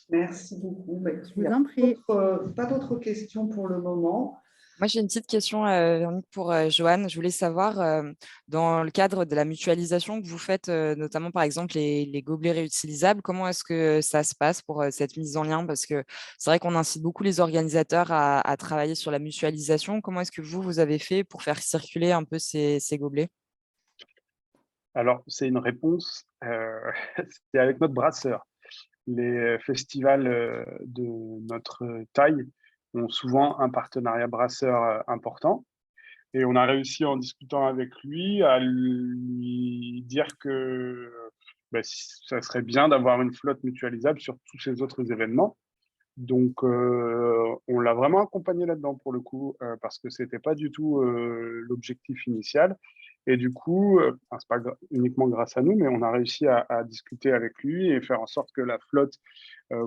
Speaker 1: Merci beaucoup. Bah,
Speaker 5: Je vous en prie.
Speaker 1: Pas d'autres questions pour le moment.
Speaker 2: Moi, j'ai une petite question, Véronique, pour Joanne. Je voulais savoir, dans le cadre de la mutualisation que vous faites, notamment par exemple les gobelets réutilisables, comment est-ce que ça se passe pour cette mise en lien? Parce que c'est vrai qu'on incite beaucoup les organisateurs à travailler sur la mutualisation. Comment est-ce que vous avez fait pour faire circuler un peu ces gobelets?
Speaker 4: Alors, c'est une réponse, c'est avec notre brasseur. Les festivals de notre taille ont souvent un partenariat brasseur important. Et on a réussi en discutant avec lui à lui dire que ça serait bien d'avoir une flotte mutualisable sur tous ces autres événements. Donc, on l'a vraiment accompagné là-dedans pour le coup, parce que c'était pas du tout l'objectif initial. Et du coup, c'est pas uniquement grâce à nous, mais on a réussi à discuter avec lui et faire en sorte que la flotte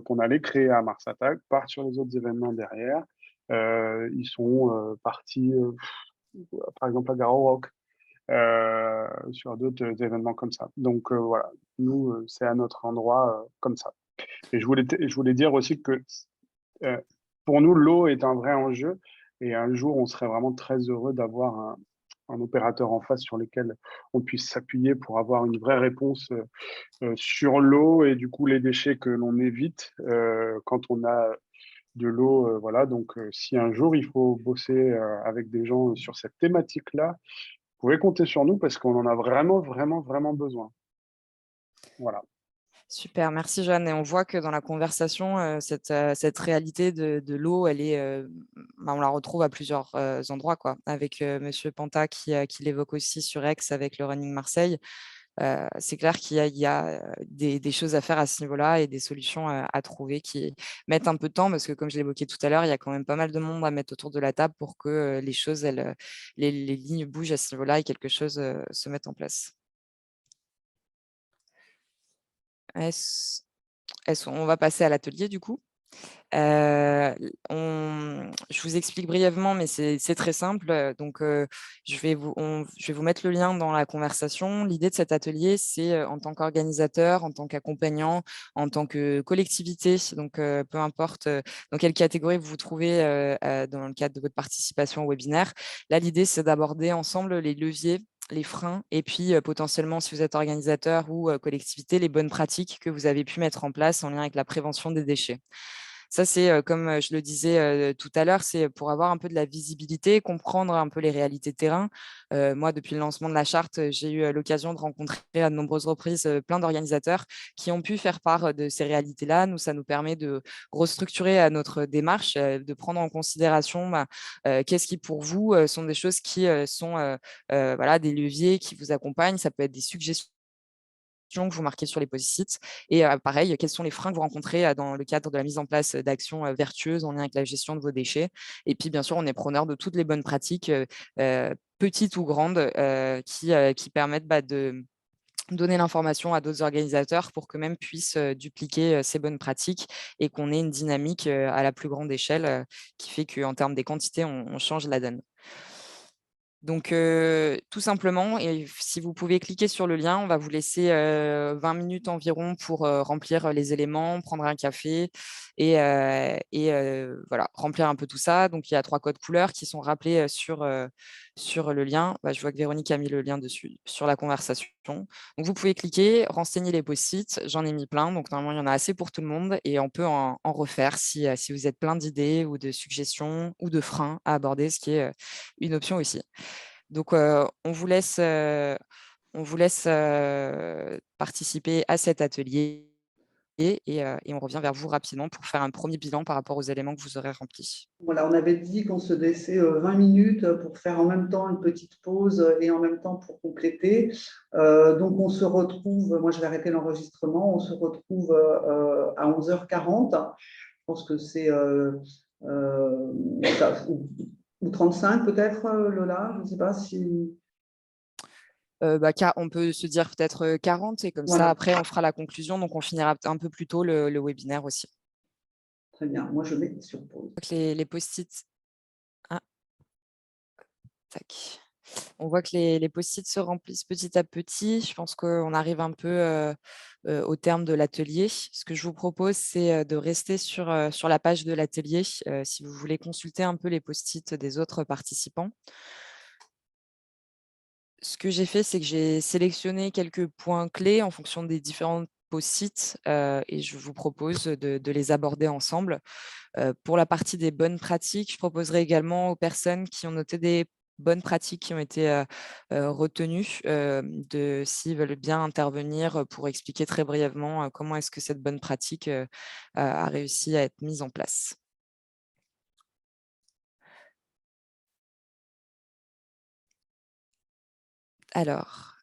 Speaker 4: qu'on allait créer à Mars Attack parte sur les autres événements derrière. Ils sont partis, par exemple, à Garo Rock, sur d'autres événements comme ça. Donc voilà, nous, c'est à notre endroit comme ça. Et je voulais dire aussi que pour nous, l'eau est un vrai enjeu. Et un jour, on serait vraiment très heureux d'avoir un opérateur en face sur lequel on puisse s'appuyer pour avoir une vraie réponse sur l'eau et du coup les déchets que l'on évite quand on a de l'eau. Voilà. Donc, si un jour il faut bosser avec des gens sur cette thématique-là, vous pouvez compter sur nous parce qu'on en a vraiment, vraiment, vraiment besoin. Voilà.
Speaker 2: Super, merci Joanne. Et on voit que dans la conversation, cette réalité de l'eau, elle est, on la retrouve à plusieurs endroits, quoi. Avec Monsieur Panta qui l'évoque aussi sur Aix avec le Running Marseille. C'est clair qu'il y a des choses à faire à ce niveau-là et des solutions à trouver qui mettent un peu de temps parce que, comme je l'évoquais tout à l'heure, il y a quand même pas mal de monde à mettre autour de la table pour que les choses, les lignes bougent à ce niveau-là et quelque chose se mette en place. On va passer à l'atelier du coup. Je vous explique brièvement, mais c'est très simple. Donc, je vais vous mettre le lien dans la conversation. L'idée de cet atelier, c'est en tant qu'organisateur, en tant qu'accompagnant, en tant que collectivité, donc peu importe dans quelle catégorie vous vous trouvez dans le cadre de votre participation au webinaire. Là, l'idée, c'est d'aborder ensemble les leviers, les freins et puis potentiellement, si vous êtes organisateur ou collectivité, les bonnes pratiques que vous avez pu mettre en place en lien avec la prévention des déchets. Ça, c'est comme je le disais tout à l'heure, c'est pour avoir un peu de la visibilité, comprendre un peu les réalités de terrain. Moi, depuis le lancement de la charte, j'ai eu l'occasion de rencontrer à de nombreuses reprises plein d'organisateurs qui ont pu faire part de ces réalités-là. Nous, ça nous permet de restructurer notre démarche, de prendre en considération qu'est-ce qui, pour vous, sont des choses qui sont voilà, des leviers qui vous accompagnent. Ça peut être des suggestions que vous marquez sur les post-it. Et pareil, quels sont les freins que vous rencontrez dans le cadre de la mise en place d'actions vertueuses en lien avec la gestion de vos déchets. Et puis, bien sûr, on est preneur de toutes les bonnes pratiques, petites ou grandes, qui permettent de donner l'information à d'autres organisateurs pour qu'eux-mêmes puissent dupliquer ces bonnes pratiques et qu'on ait une dynamique à la plus grande échelle qui fait qu'en termes des quantités, on change la donne. Donc, tout simplement, et si vous pouvez cliquer sur le lien, on va vous laisser 20 minutes environ pour remplir les éléments, prendre un café et voilà, remplir un peu tout ça. Donc, il y a 3 codes couleurs qui sont rappelés sur le lien. Je vois que Véronique a mis le lien dessus sur la conversation. Donc, vous pouvez cliquer, renseigner les post-it. J'en ai mis plein, donc normalement, il y en a assez pour tout le monde et on peut en refaire si vous êtes plein d'idées ou de suggestions ou de freins à aborder, ce qui est une option aussi. Donc, on vous laisse participer à cet atelier et on revient vers vous rapidement pour faire un premier bilan par rapport aux éléments que vous aurez remplis.
Speaker 1: Voilà, on avait dit qu'on se laissait 20 minutes pour faire en même temps une petite pause et en même temps pour compléter. Donc, on se retrouve, moi je vais arrêter l'enregistrement, on se retrouve à 11h40. pense que c'est ou 35 peut-être, Lola, je ne sais pas si…
Speaker 2: On peut se dire peut-être 40 et comme ça,
Speaker 1: Voilà,
Speaker 2: après, on fera la conclusion. Donc, on finira un peu plus tôt le webinaire aussi.
Speaker 1: très bien. Moi, je mets sur pause.
Speaker 2: Les post-it. Ah, tac. On voit que les post-it se remplissent petit à petit. Je pense qu'on arrive un peu au terme de l'atelier. Ce que je vous propose, c'est de rester sur la page de l'atelier si vous voulez consulter un peu les post-it des autres participants. Ce que j'ai fait, c'est que j'ai sélectionné quelques points clés en fonction des différents post-it et je vous propose de les aborder ensemble. Pour la partie des bonnes pratiques, je proposerai également aux personnes qui ont noté des bonnes pratiques qui ont été retenues, s'ils veulent bien intervenir pour expliquer très brièvement comment est-ce que cette bonne pratique a réussi à être mise en place. Alors,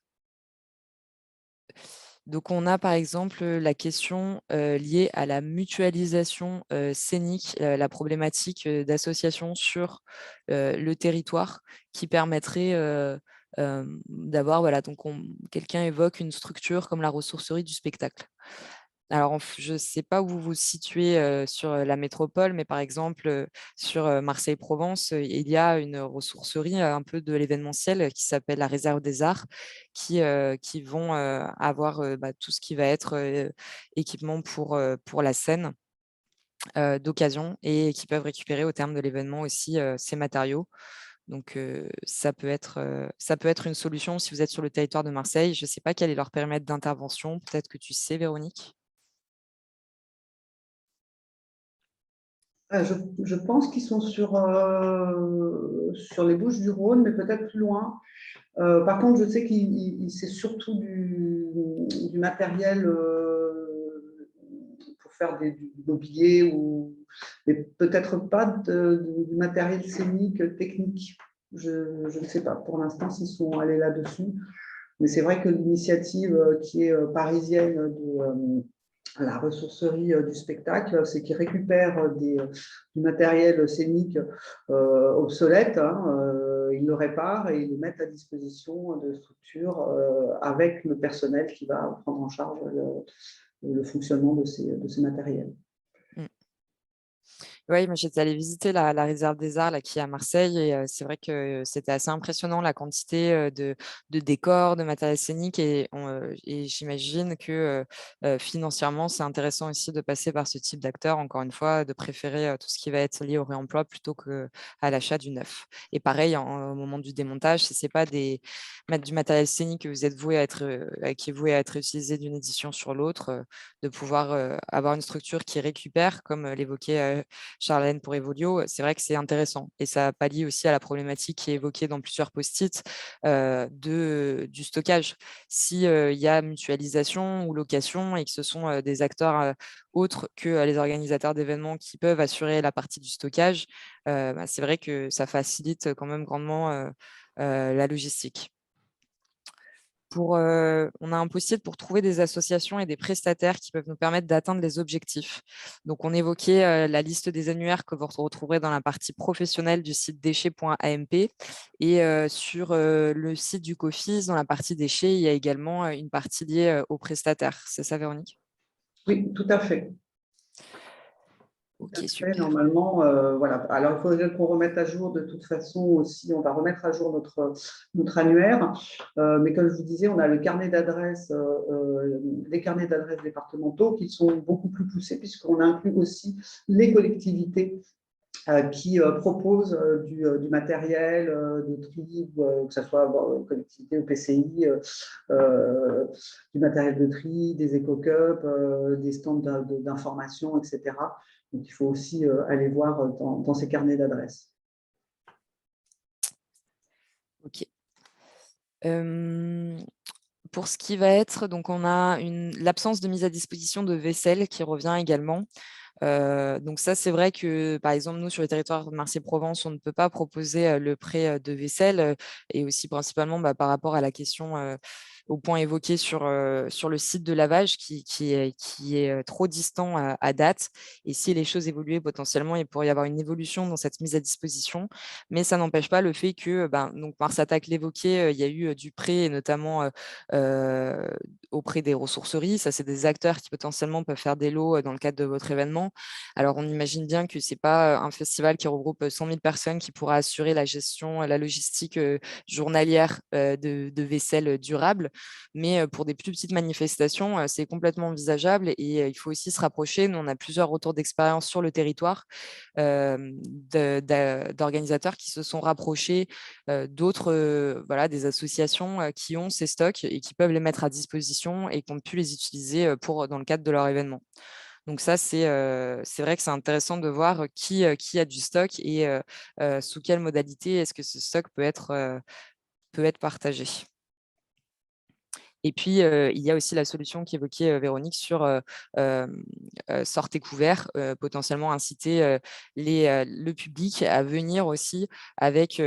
Speaker 2: donc on a par exemple la question liée à la mutualisation scénique, la problématique d'association sur le territoire qui permettrait d'avoir, voilà, donc quelqu'un évoque une structure comme la ressourcerie du spectacle. Alors, je ne sais pas où vous vous situez sur la métropole, mais par exemple, sur Marseille-Provence, il y a une ressourcerie un peu de l'événementiel qui s'appelle la Réserve des Arts, qui vont avoir tout ce qui va être équipement pour la scène d'occasion et qui peuvent récupérer au terme de l'événement aussi ces matériaux. Donc, ça peut être une solution si vous êtes sur le territoire de Marseille. Je ne sais pas quel est leur périmètre d'intervention. Peut-être que tu sais, Véronique.
Speaker 1: Je pense qu'ils sont sur les Bouches-du-Rhône, mais peut-être plus loin. Par contre, je sais que c'est surtout du matériel pour faire du mobilier, mais peut-être pas du matériel scénique technique. Je ne sais pas pour l'instant s'ils sont allés là-dessus. Mais c'est vrai que l'initiative qui est parisienne de la ressourcerie du spectacle, c'est qu'ils récupèrent du matériel scénique obsolète, hein, ils le réparent et ils le mettent à disposition de structures avec le personnel qui va prendre en charge le fonctionnement de ces matériels.
Speaker 2: Oui, moi j'étais allée visiter la Réserve des Arts là, qui est à Marseille et c'est vrai que c'était assez impressionnant la quantité de décors, de matériel scénique et j'imagine que financièrement c'est intéressant aussi de passer par ce type d'acteur, encore une fois, de préférer tout ce qui va être lié au réemploi plutôt qu'à l'achat du neuf. Et pareil, au moment du démontage, si ce n'est pas du matériel scénique que vous êtes qui est voué à être utilisé d'une édition sur l'autre, de pouvoir avoir une structure qui récupère, comme l'évoquait Charlène pour Evolio, c'est vrai que c'est intéressant et ça pallie aussi à la problématique qui est évoquée dans plusieurs post-it du stockage. S'il y a mutualisation ou location et que ce sont des acteurs autres que les organisateurs d'événements qui peuvent assurer la partie du stockage, c'est vrai que ça facilite quand même grandement la logistique. On a un post-it pour trouver des associations et des prestataires qui peuvent nous permettre d'atteindre les objectifs. Donc, on évoquait la liste des annuaires que vous retrouverez dans la partie professionnelle du site déchets.amp et sur le site du COFIS, dans la partie déchets, il y a également une partie liée aux prestataires. C'est ça, Véronique?
Speaker 1: Oui, tout à fait.
Speaker 2: Ok, super.
Speaker 1: Normalement, voilà. Alors, il faudrait qu'on remette à jour de toute façon aussi. On va remettre à jour notre annuaire. Mais comme je vous disais, on a le carnet d'adresses, les carnets d'adresses départementaux qui sont beaucoup plus poussés puisqu'on inclut aussi les collectivités qui proposent du matériel de tri, que ce soit collectivité ou PCI, du matériel de tri, des éco-cups, des stands d'information, etc. Donc, il faut aussi aller voir dans ces carnets d'adresses.
Speaker 2: Ok. Pour ce qui va être, donc on a l'absence de mise à disposition de vaisselle qui revient également. Donc ça, c'est vrai que, par exemple, nous, sur le territoire de Marseille-Provence, on ne peut pas proposer le prêt de vaisselle et aussi principalement par rapport à la question, au point évoqué sur le site de lavage qui est trop distant à date. Et si les choses évoluaient potentiellement, il pourrait y avoir une évolution dans cette mise à disposition. Mais ça n'empêche pas le fait que, donc Mars Attack l'évoquait, il y a eu du prêt, et notamment auprès des ressourceries. Ça, c'est des acteurs qui potentiellement peuvent faire des lots dans le cadre de votre événement. Alors, on imagine bien que ce n'est pas un festival qui regroupe 100 000 personnes qui pourra assurer la gestion, la logistique journalière de vaisselle durable. Mais pour des plus petites manifestations, c'est complètement envisageable et il faut aussi se rapprocher. Nous, on a plusieurs retours d'expérience sur le territoire d'organisateurs qui se sont rapprochés d'autres, voilà, des associations qui ont ces stocks et qui peuvent les mettre à disposition et qui ont pu les utiliser dans le cadre de leur événement. Donc ça, c'est vrai que c'est intéressant de voir qui a du stock et sous quelle modalité est-ce que ce stock peut être partagé. Et puis, il y a aussi la solution qu'évoquait Véronique sur sortez couverts, potentiellement inciter le public à venir aussi avec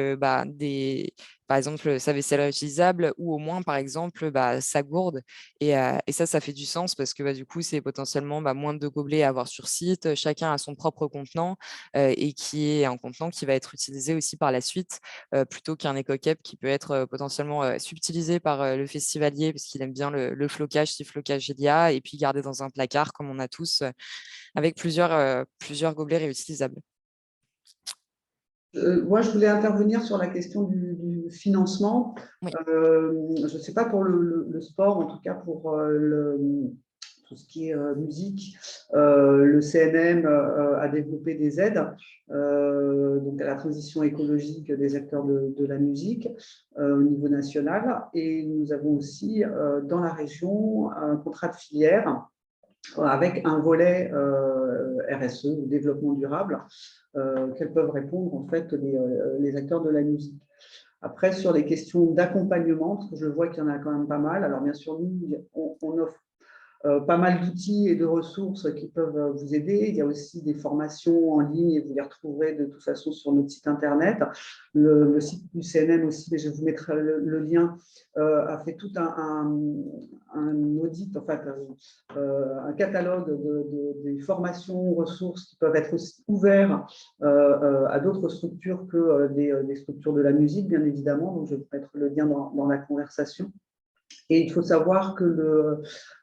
Speaker 2: par exemple, sa vaisselle réutilisable ou au moins, par exemple, sa gourde. Et ça fait du sens parce que du coup, c'est potentiellement moins de gobelets à avoir sur site. Chacun a son propre contenant et qui est un contenant qui va être utilisé aussi par la suite plutôt qu'un éco-cup qui peut être potentiellement subtilisé par le festivalier parce qu'il aime bien le flocage, si flocage il y a, et puis garder dans un placard comme on a tous avec plusieurs gobelets réutilisables.
Speaker 1: Moi, je voulais intervenir sur la question du financement.
Speaker 2: Oui.
Speaker 1: Je ne sais pas pour le sport, en tout cas pour tout ce qui est musique. Le CNM a développé des aides donc à la transition écologique des acteurs de la musique au niveau national. Et nous avons aussi dans la région un contrat de filière avec un volet RSE, ou développement durable, qu'elles peuvent répondre en fait les acteurs de la musique. Après, sur les questions d'accompagnement, parce que je vois qu'il y en a quand même pas mal. Alors bien sûr, nous, on offre pas mal d'outils et de ressources qui peuvent vous aider. Il y a aussi des formations en ligne et vous les retrouverez de toute façon sur notre site internet. Le site du CNM aussi, mais je vous mettrai le lien, a fait tout un audit, en fait, un catalogue des formations, ressources qui peuvent être aussi ouverts à d'autres structures que des structures de la musique, bien évidemment. Donc, je vais vous mettre le lien dans la conversation. Et il faut savoir que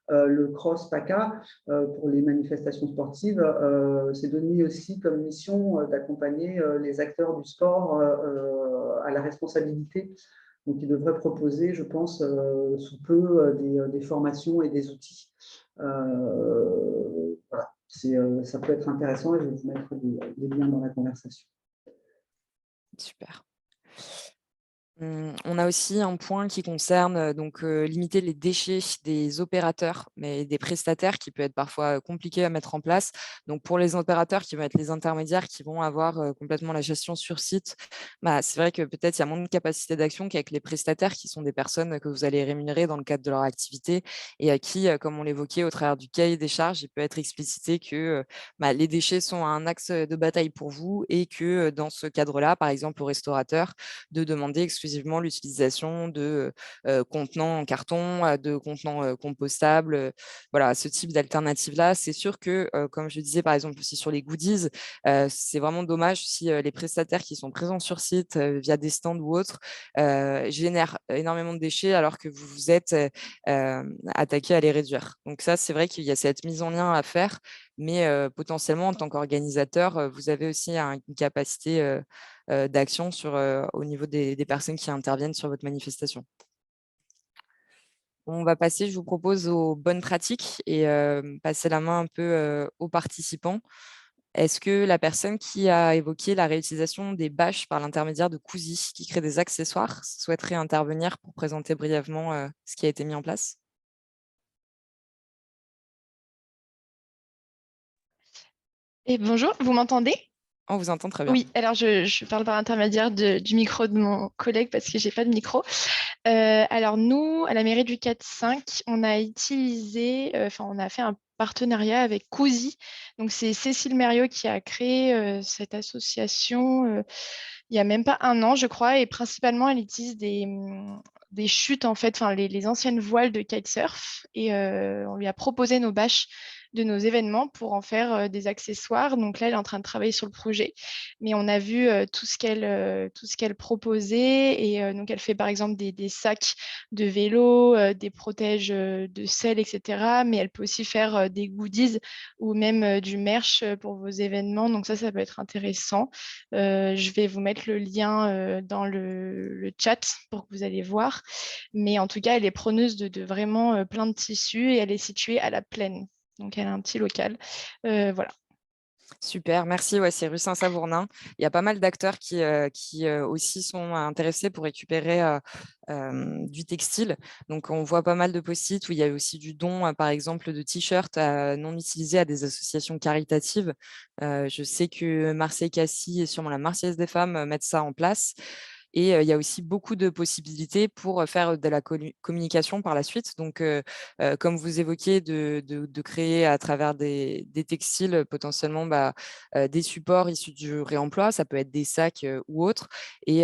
Speaker 1: le CROSS PACA, pour les manifestations sportives, s'est donné aussi comme mission d'accompagner les acteurs du sport à la responsabilité. Donc, ils devraient proposer, je pense, sous peu des formations et des outils. Voilà. Ça peut être intéressant et je vais vous mettre des liens dans la conversation.
Speaker 2: Super. On a aussi un point qui concerne limiter les déchets des opérateurs, mais des prestataires qui peut être parfois compliqué à mettre en place. Donc pour les opérateurs qui vont être les intermédiaires qui vont avoir complètement la gestion sur site, c'est vrai que peut-être il y a moins de capacité d'action qu'avec les prestataires qui sont des personnes que vous allez rémunérer dans le cadre de leur activité et à qui, comme on l'évoquait au travers du cahier des charges, il peut être explicité que les déchets sont un axe de bataille pour vous et que dans ce cadre-là, par exemple, aux restaurateurs, de demander exclusivement l'utilisation de contenants en carton, de contenants compostables. Voilà, ce type d'alternative-là, c'est sûr que, comme je disais par exemple aussi sur les goodies, c'est vraiment dommage si les prestataires qui sont présents sur site via des stands ou autres génèrent énormément de déchets alors que vous vous êtes attaqué à les réduire. Donc ça, c'est vrai qu'il y a cette mise en lien à faire, mais potentiellement, en tant qu'organisateur, vous avez aussi une capacité d'action au niveau des personnes qui interviennent sur votre manifestation. On va passer, je vous propose, aux bonnes pratiques et passer la main un peu aux participants. Est-ce que la personne qui a évoqué la réutilisation des bâches par l'intermédiaire de Cousy, qui crée des accessoires, souhaiterait intervenir pour présenter brièvement ce qui a été mis en place?
Speaker 6: Et bonjour, vous m'entendez?
Speaker 2: On vous entend très bien.
Speaker 6: Oui, alors je parle par intermédiaire du micro de mon collègue parce que j'ai pas de micro. Alors nous, à la mairie du 4-5, on a utilisé, on a fait un partenariat avec Cousy. Donc c'est Cécile Mériot qui a créé cette association il y a même pas un an, je crois, et principalement elle utilise des chutes en fait, les anciennes voiles de kitesurf, et on lui a proposé nos bâches de nos événements pour en faire des accessoires. Donc là, elle est en train de travailler sur le projet, mais on a vu tout ce qu'elle proposait, et donc elle fait par exemple des sacs de vélo, des protèges de sel, etc. Mais elle peut aussi faire des goodies ou même du merch pour vos événements. Donc ça peut être intéressant. Je vais vous mettre le lien dans le chat pour que vous allez voir. Mais en tout cas, elle est preneuse de vraiment plein de tissus, et elle est située à la Plaine. Donc, elle a un petit local. Voilà.
Speaker 2: Super, merci. Ouais, c'est rue Saint-Savournin. Il y a pas mal d'acteurs qui aussi sont intéressés pour récupérer du textile. Donc, on voit pas mal de post-it où il y a aussi du don, par exemple, de t-shirts non utilisés à des associations caritatives. Je sais que Marseille Cassis et sûrement la Marseillaise des femmes mettent ça en place. Et il y a aussi beaucoup de possibilités pour faire de la communication par la suite. Donc, comme vous évoquiez, de créer à travers des textiles potentiellement des supports issus du réemploi, ça peut être des sacs ou autres. Et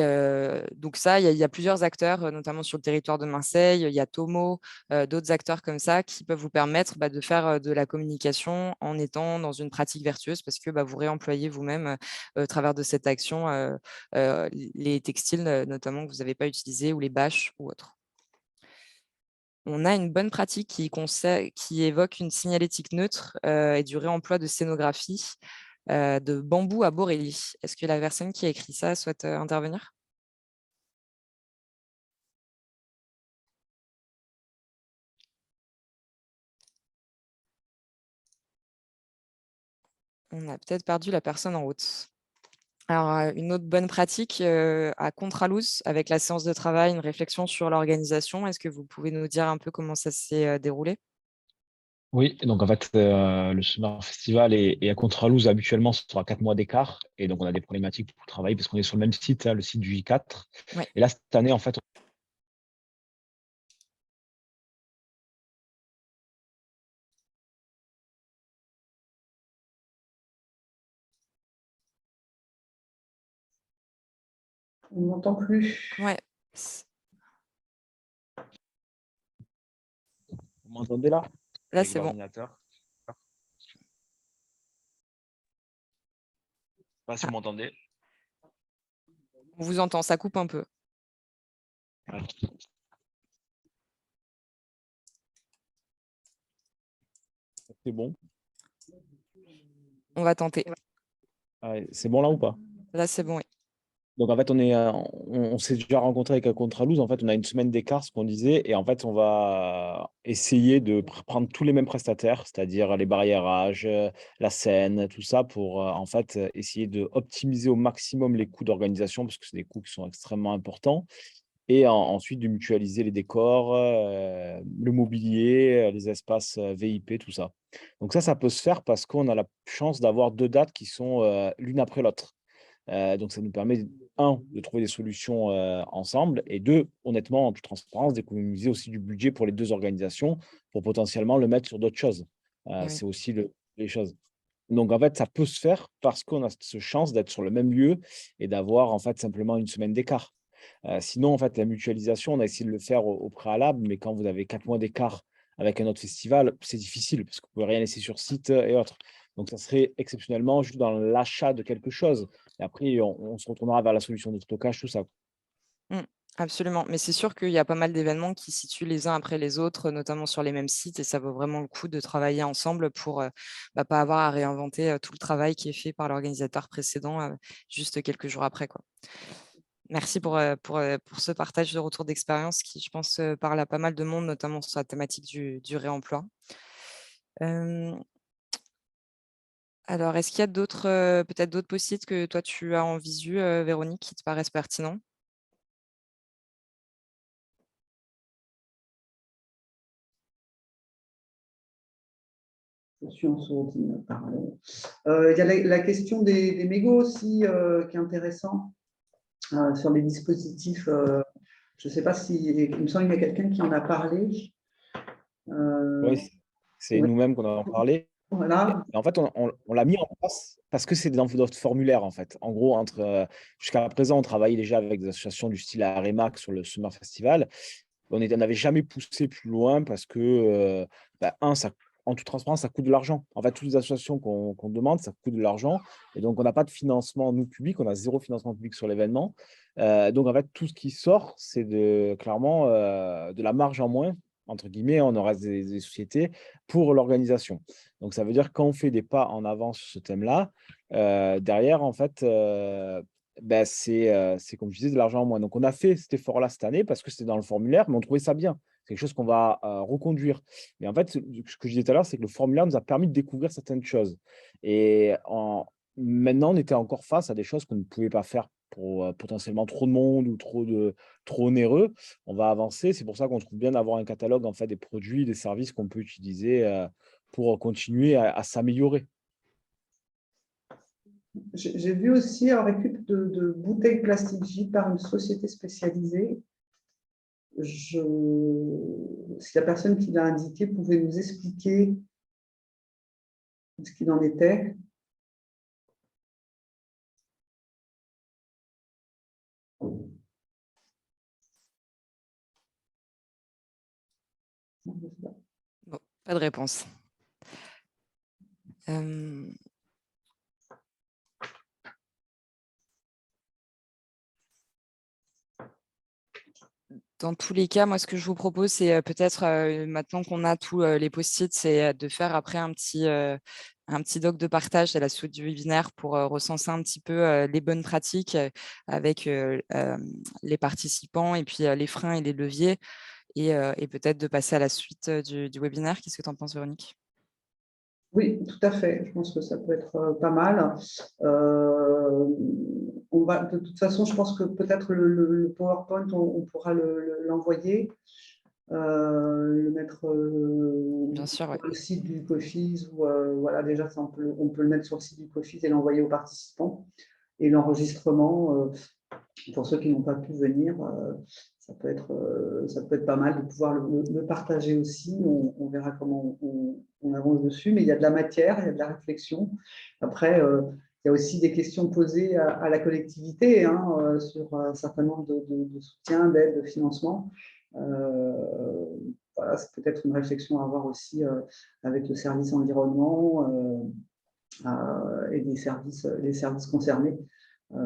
Speaker 2: donc ça, il y a plusieurs acteurs, notamment sur le territoire de Marseille. Il y a Tomo, d'autres acteurs comme ça qui peuvent vous permettre de faire de la communication en étant dans une pratique vertueuse, parce que vous réemployez vous-même au travers de cette action les textiles notamment que vous n'avez pas utilisés, ou les bâches ou autres. On a une bonne pratique qui évoque une signalétique neutre et du réemploi de scénographie de bambou à Borély. Est-ce que la personne qui a écrit ça souhaite intervenir? On a peut-être perdu la personne en route. Alors, une autre bonne pratique à Contraluz, avec la séance de travail, une réflexion sur l'organisation. Est-ce que vous pouvez nous dire un peu comment ça s'est déroulé?
Speaker 7: Oui, donc en fait, le Summer Festival est à Contralouse habituellement sur 4 mois d'écart. Et donc, on a des problématiques pour travailler parce qu'on est sur le même site, le site du J4.
Speaker 2: Ouais.
Speaker 7: Et là, cette année, en fait,
Speaker 1: On ne m'entend plus.
Speaker 2: Ouais.
Speaker 7: vous m'entendez là?
Speaker 2: Là,
Speaker 7: Avec
Speaker 2: c'est bon.
Speaker 7: l'ordinateur. Pas si vous m'entendez.
Speaker 2: On vous entend, ça coupe un peu.
Speaker 7: Ouais. C'est bon.
Speaker 2: On va tenter.
Speaker 7: Ouais, c'est bon là ou pas?
Speaker 2: Là, c'est bon, oui.
Speaker 7: Donc en fait, on s'est déjà rencontré avec Contralouse. En fait, on a une semaine d'écart, ce qu'on disait, et en fait, on va essayer de prendre tous les mêmes prestataires, c'est-à-dire les barriérages, la scène, tout ça, pour en fait essayer de optimiser au maximum les coûts d'organisation, parce que c'est des coûts qui sont extrêmement importants, et ensuite de mutualiser les décors, le mobilier, les espaces VIP, tout ça. Donc ça peut se faire parce qu'on a la chance d'avoir deux dates qui sont l'une après l'autre. Donc ça nous permet, un, de trouver des solutions ensemble, et deux, honnêtement, en toute transparence, d'économiser aussi du budget pour les deux organisations pour potentiellement le mettre sur d'autres choses.
Speaker 2: Oui.
Speaker 7: C'est aussi les choses. Donc en fait, ça peut se faire parce qu'on a cette chance d'être sur le même lieu et d'avoir en fait simplement une semaine d'écart. Sinon, en fait, la mutualisation, on a essayé de le faire au préalable, mais quand vous avez 4 mois d'écart avec un autre festival, c'est difficile parce que vous ne pouvez rien laisser sur site et autres. Donc, ça serait exceptionnellement juste dans l'achat de quelque chose. Et après, on se retournera vers la solution de stockage, tout ça.
Speaker 2: Absolument, mais c'est sûr qu'il y a pas mal d'événements qui se situent les uns après les autres, notamment sur les mêmes sites, et ça vaut vraiment le coup de travailler ensemble pour pas avoir à réinventer tout le travail qui est fait par l'organisateur précédent juste quelques jours après, quoi. Merci pour ce partage de retour d'expérience qui, je pense, parle à pas mal de monde, notamment sur la thématique du réemploi. Alors, est-ce qu'il y a peut-être d'autres post-it que toi tu as en visu, Véronique, qui te paraissent pertinents?
Speaker 1: Je suis en sourdine, pardon. Il y a la question des mégots aussi qui est intéressant sur les dispositifs. Je ne sais pas si, il me semble qu'il y a quelqu'un qui en a parlé.
Speaker 7: Oui, c'est
Speaker 1: Ouais.
Speaker 7: nous-mêmes qu'on en a parlé.
Speaker 1: Voilà.
Speaker 7: Et en fait, on l'a mis en place parce que c'est dans notre formulaire, en fait. En gros, jusqu'à présent, on travaillait déjà avec des associations du style AREMAC sur le Summer Festival. On n'avait jamais poussé plus loin parce que, en toute transparence, ça coûte de l'argent. En fait, toutes les associations qu'on demande, ça coûte de l'argent. Et donc, on n'a pas de financement, nous, public. On a 0 financement public sur l'événement. Donc, en fait, tout ce qui sort, c'est clairement de la marge en moins, entre guillemets, on aura des sociétés pour l'organisation. Donc, ça veut dire quand on fait des pas en avant sur ce thème-là, derrière, en fait, c'est comme je disais, de l'argent en moins. Donc, on a fait cet effort-là cette année parce que c'était dans le formulaire, mais on trouvait ça bien. C'est quelque chose qu'on va reconduire. Mais en fait, ce que je disais tout à l'heure, c'est que le formulaire nous a permis de découvrir certaines choses. Et maintenant, on était encore face à des choses qu'on ne pouvait pas faire pour potentiellement trop de monde ou trop onéreux. On va avancer. C'est pour ça qu'on trouve bien d'avoir un catalogue en fait, des produits, des services qu'on peut utiliser pour continuer à s'améliorer.
Speaker 1: J'ai vu aussi un récup de bouteilles plastique J par une société spécialisée. Si la personne qui l'a indiqué pouvait nous expliquer ce qu'il en était.
Speaker 2: Bon, pas de réponse. Dans tous les cas, moi, ce que je vous propose, c'est peut-être, maintenant qu'on a tous les post-it, c'est de faire après un petit doc de partage à la suite du webinaire pour recenser un petit peu les bonnes pratiques avec les participants et puis les freins et les leviers et peut-être de passer à la suite du webinaire. Qu'est-ce que tu en penses, Véronique ?
Speaker 1: Oui, tout à fait. Je pense que ça peut être pas mal. De toute façon, je pense que peut-être le PowerPoint, on pourra l'envoyer, le mettre
Speaker 2: Bien sûr, ouais.
Speaker 1: sur le site du COFIS. Voilà, déjà, ça, on peut le mettre sur le site du COFIS et l'envoyer aux participants. Et l'enregistrement, pour ceux qui n'ont pas pu venir, ça peut être pas mal de pouvoir le partager aussi. On verra comment on avance dessus, mais il y a de la matière, il y a de la réflexion. Après, il y a aussi des questions posées à la collectivité sur un certain nombre de soutien, d'aide, de financement. Voilà, c'est peut-être une réflexion à avoir aussi avec le service environnement et les services concernés.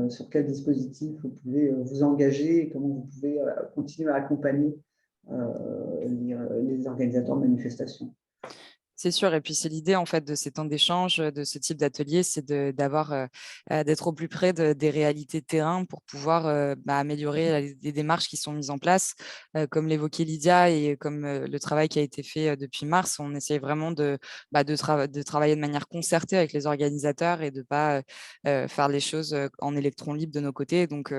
Speaker 1: Sur quel dispositif vous pouvez vous engager et comment vous pouvez continuer à accompagner les organisateurs de manifestations.
Speaker 2: C'est sûr, et puis c'est l'idée en fait de ces temps d'échange, de ce type d'atelier, c'est d'être au plus près des réalités de terrain pour pouvoir améliorer les démarches qui sont mises en place. Comme l'évoquait Lydia et comme le travail qui a été fait depuis mars, on essaye vraiment de travailler de manière concertée avec les organisateurs et de ne pas faire les choses en électron libre de nos côtés. Donc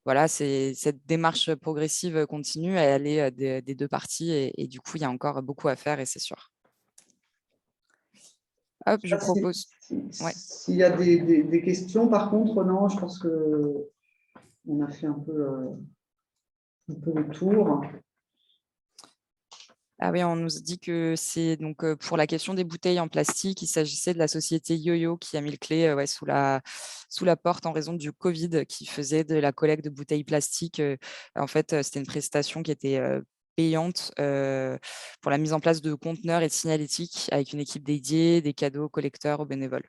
Speaker 2: voilà, cette démarche progressive continue, elle est des deux parties et du coup, il y a encore beaucoup à faire et c'est sûr. Hop, je propose.
Speaker 1: S'il y a des questions, par contre, non, je pense qu'on a fait un peu le tour.
Speaker 2: Ah oui, on nous dit que c'est donc pour la question des bouteilles en plastique, il s'agissait de la société YoYo qui a mis le clé sous la porte en raison du Covid, qui faisait de la collecte de bouteilles plastiques. En fait, c'était une prestation qui était payante pour la mise en place de conteneurs et de signalétiques avec une équipe dédiée, des cadeaux aux collecteurs, aux bénévoles.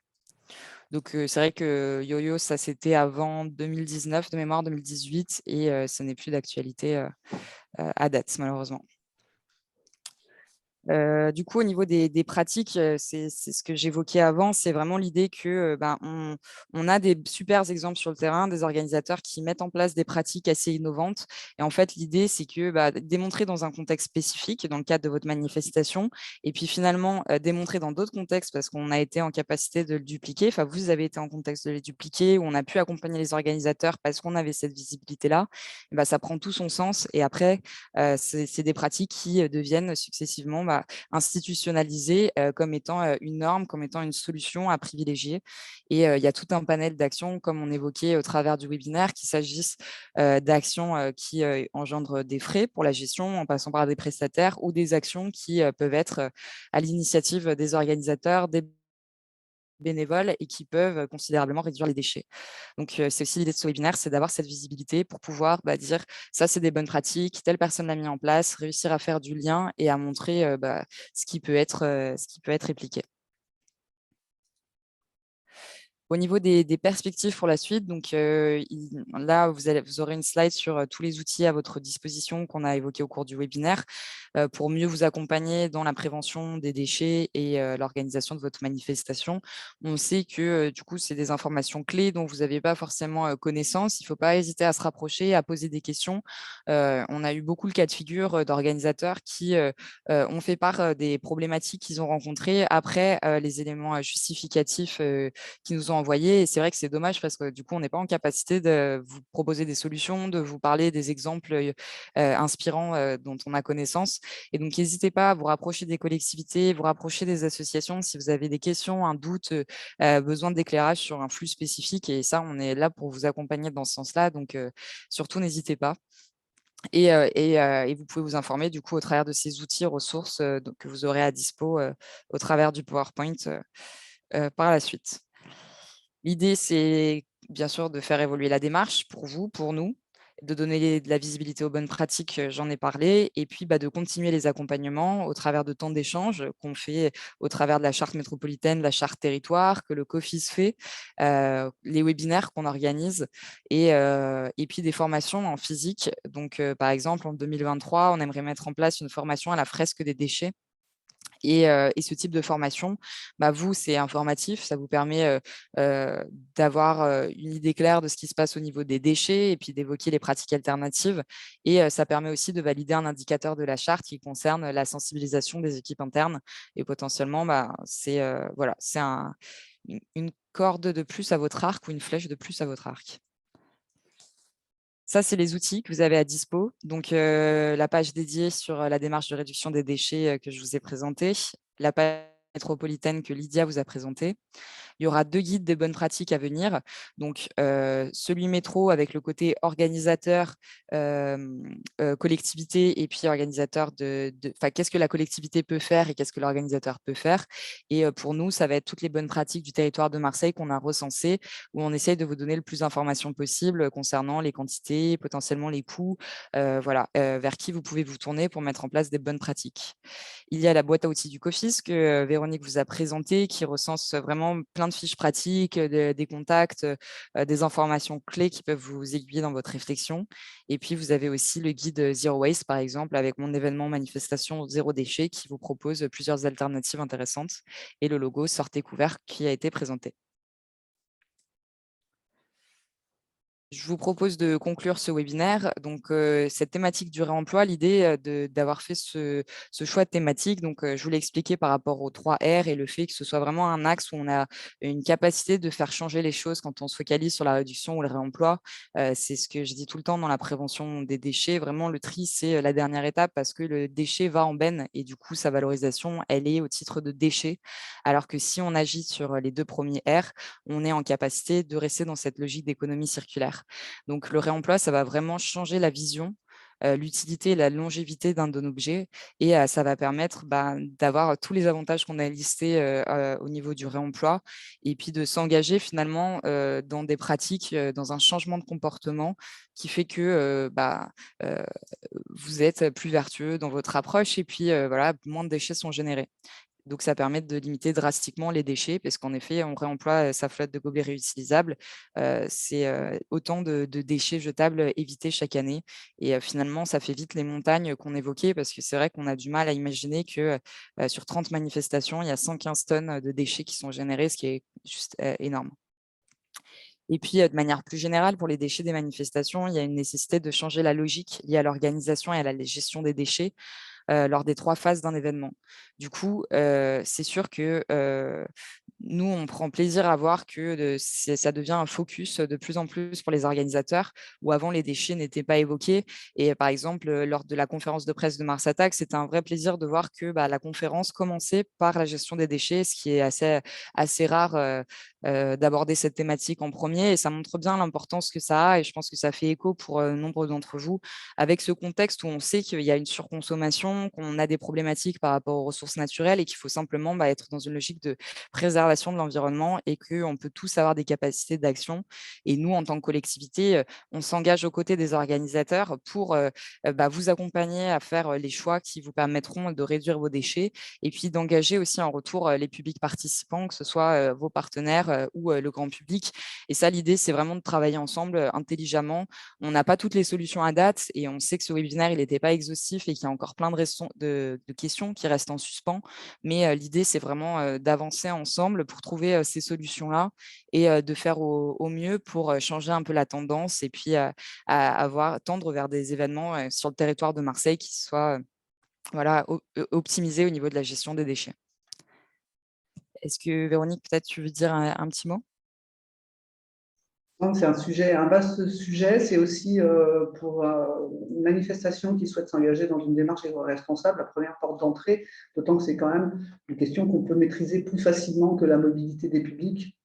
Speaker 2: Donc, c'est vrai que YoYo, ça c'était avant 2019, de mémoire 2018, et ce n'est plus d'actualité à date, malheureusement. Du coup, au niveau des pratiques, c'est ce que j'évoquais avant, c'est vraiment l'idée que on a des super exemples sur le terrain, des organisateurs qui mettent en place des pratiques assez innovantes. Et en fait, l'idée, c'est que démontrer dans un contexte spécifique, dans le cadre de votre manifestation, et puis finalement démontrer dans d'autres contextes, parce qu'on a été en capacité de le dupliquer. Enfin, vous avez été en contexte de les dupliquer, où on a pu accompagner les organisateurs parce qu'on avait cette visibilité-là. Ça prend tout son sens. Et après, c'est des pratiques qui deviennent successivement institutionnalisé comme étant une norme, comme étant une solution à privilégier. Et il y a tout un panel d'actions, comme on évoquait au travers du webinaire, qu'il s'agisse d'actions qui engendrent des frais pour la gestion en passant par des prestataires ou des actions qui peuvent être à l'initiative des organisateurs, des bénévoles et qui peuvent considérablement réduire les déchets. Donc, c'est aussi l'idée de ce webinaire, c'est d'avoir cette visibilité pour pouvoir dire ça, c'est des bonnes pratiques, telle personne l'a mis en place, réussir à faire du lien et à montrer ce qui peut être répliqué. Au niveau des perspectives pour la suite, donc là, vous aurez une slide sur tous les outils à votre disposition qu'on a évoqués au cours du webinaire pour mieux vous accompagner dans la prévention des déchets et l'organisation de votre manifestation. On sait que du coup, c'est des informations clés dont vous n'avez pas forcément connaissance. Il ne faut pas hésiter à se rapprocher, à poser des questions. On a eu beaucoup le cas de figure d'organisateurs qui ont fait part des problématiques qu'ils ont rencontrées après les éléments justificatifs qui nous ont envoyés. Et c'est vrai que c'est dommage parce que du coup, on n'est pas en capacité de vous proposer des solutions, de vous parler des exemples inspirants dont on a connaissance. Et donc, n'hésitez pas à vous rapprocher des collectivités, vous rapprocher des associations si vous avez des questions, un doute, besoin d'éclairage sur un flux spécifique. Et ça, on est là pour vous accompagner dans ce sens-là. Donc, surtout, n'hésitez pas. Et vous pouvez vous informer du coup au travers de ces outils, ressources que vous aurez à dispo au travers du PowerPoint par la suite. L'idée, c'est bien sûr de faire évoluer la démarche pour vous, pour nous, de donner de la visibilité aux bonnes pratiques, j'en ai parlé, et puis de continuer les accompagnements au travers de temps d'échanges qu'on fait au travers de la charte métropolitaine, la charte territoire, que le COFIS fait, les webinaires qu'on organise, et puis des formations en physique. Donc, par exemple, en 2023, on aimerait mettre en place une formation à la fresque des déchets. Et ce type de formation, vous, c'est informatif, ça vous permet d'avoir une idée claire de ce qui se passe au niveau des déchets et puis d'évoquer les pratiques alternatives. Et ça permet aussi de valider un indicateur de la charte qui concerne la sensibilisation des équipes internes. Et potentiellement, c'est une corde de plus à votre arc ou une flèche de plus à votre arc. Ça, c'est les outils que vous avez à dispo. Donc, la page dédiée sur la démarche de réduction des déchets que je vous ai présentée, la page métropolitaine que Lydia vous a présentée. Il y aura 2 guides des bonnes pratiques à venir. Donc, celui métro avec le côté organisateur, collectivité et puis organisateur qu'est-ce que la collectivité peut faire et qu'est-ce que l'organisateur peut faire. Et pour nous, ça va être toutes les bonnes pratiques du territoire de Marseille qu'on a recensées, où on essaye de vous donner le plus d'informations possible concernant les quantités, potentiellement les coûts, vers qui vous pouvez vous tourner pour mettre en place des bonnes pratiques. Il y a la boîte à outils du COFIS que Véronique vous a présentée, qui recense vraiment plein de fiches pratiques, des contacts, des informations clés qui peuvent vous aiguiller dans votre réflexion. Et puis, vous avez aussi le guide Zero Waste, par exemple, avec mon événement manifestation zéro déchet qui vous propose plusieurs alternatives intéressantes et le logo Sortez couvert qui a été présenté. Je vous propose de conclure ce webinaire. Donc, cette thématique du réemploi, l'idée d'avoir fait ce choix de thématique, donc je vous l'ai expliqué par rapport aux 3 R et le fait que ce soit vraiment un axe où on a une capacité de faire changer les choses quand on se focalise sur la réduction ou le réemploi. C'est ce que je dis tout le temps dans la prévention des déchets. Vraiment, le tri, c'est la dernière étape parce que le déchet va en benne et du coup, sa valorisation, elle est au titre de déchet. Alors que si on agit sur les 2 premiers R, on est en capacité de rester dans cette logique d'économie circulaire. Donc, le réemploi, ça va vraiment changer la vision, l'utilité et la longévité d'un objet et ça va permettre d'avoir tous les avantages qu'on a listés au niveau du réemploi et puis de s'engager finalement dans des pratiques, dans un changement de comportement qui fait que vous êtes plus vertueux dans votre approche et puis moins de déchets sont générés. Donc, ça permet de limiter drastiquement les déchets parce qu'en effet, on réemploie sa flotte de gobelets réutilisables. C'est autant de déchets jetables évités chaque année. Et finalement, ça fait vite les montagnes qu'on évoquait parce que c'est vrai qu'on a du mal à imaginer que sur 30 manifestations, il y a 115 tonnes de déchets qui sont générés, ce qui est juste énorme. Et puis, de manière plus générale, pour les déchets des manifestations, il y a une nécessité de changer la logique liée à l'organisation et à la gestion des déchets lors des 3 phases d'un événement. Du coup, c'est sûr que nous, on prend plaisir à voir que ça devient un focus de plus en plus pour les organisateurs, où avant, les déchets n'étaient pas évoqués. Et par exemple, lors de la conférence de presse de Mars Attack, c'était un vrai plaisir de voir que la conférence commençait par la gestion des déchets, ce qui est assez rare d'aborder cette thématique en premier. Et ça montre bien l'importance que ça a. Et je pense que ça fait écho pour nombre d'entre vous, avec ce contexte où on sait qu'il y a une surconsommation, qu'on a des problématiques par rapport aux ressources naturelles et qu'il faut simplement être dans une logique de préservation de l'environnement et qu'on peut tous avoir des capacités d'action. Et nous, en tant que collectivité, on s'engage aux côtés des organisateurs pour vous accompagner à faire les choix qui vous permettront de réduire vos déchets et puis d'engager aussi en retour les publics participants, que ce soit vos partenaires ou le grand public. Et ça, l'idée, c'est vraiment de travailler ensemble intelligemment. On n'a pas toutes les solutions à date et on sait que ce webinaire, il n'était pas exhaustif et qu'il y a encore plein de questions qui restent en suspens. Mais l'idée, c'est vraiment d'avancer ensemble pour trouver ces solutions-là et de faire au mieux pour changer un peu la tendance et puis tendre vers des événements sur le territoire de Marseille qui soient optimisés au niveau de la gestion des déchets. Est-ce que Véronique, peut-être tu veux dire un petit mot?
Speaker 1: C'est un vaste sujet. C'est aussi pour une manifestation qui souhaite s'engager dans une démarche éco-responsable, la première porte d'entrée, d'autant que c'est quand même une question qu'on peut maîtriser plus facilement que la mobilité des publics.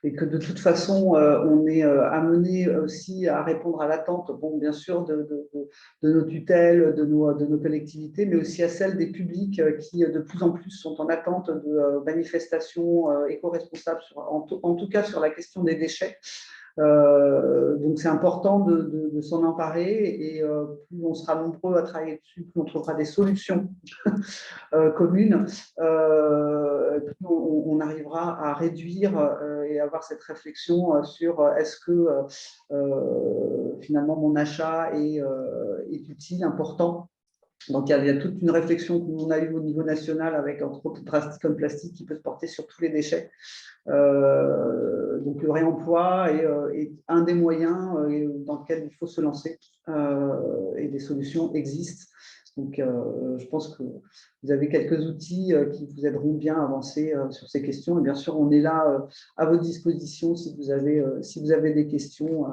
Speaker 1: Et que de toute façon, on est amené aussi à répondre à l'attente, bien sûr, de nos tutelles, de nos collectivités, mais aussi à celle des publics qui, de plus en plus, sont en attente de manifestations éco-responsables, en tout cas sur la question des déchets. Donc, c'est important de s'en emparer et plus on sera nombreux à travailler dessus, plus on trouvera des solutions communes, plus on arrivera à réduire et avoir cette réflexion sur est-ce que finalement mon achat est utile, important. Donc, il y a toute une réflexion qu'on a eue au niveau national avec, entre autres, le plastique qui peut se porter sur tous les déchets. Donc, le réemploi est un des moyens dans lequel il faut se lancer et des solutions existent. Donc, je pense que vous avez quelques outils qui vous aideront bien à avancer sur ces questions. Et bien sûr, on est là à votre disposition si vous avez des questions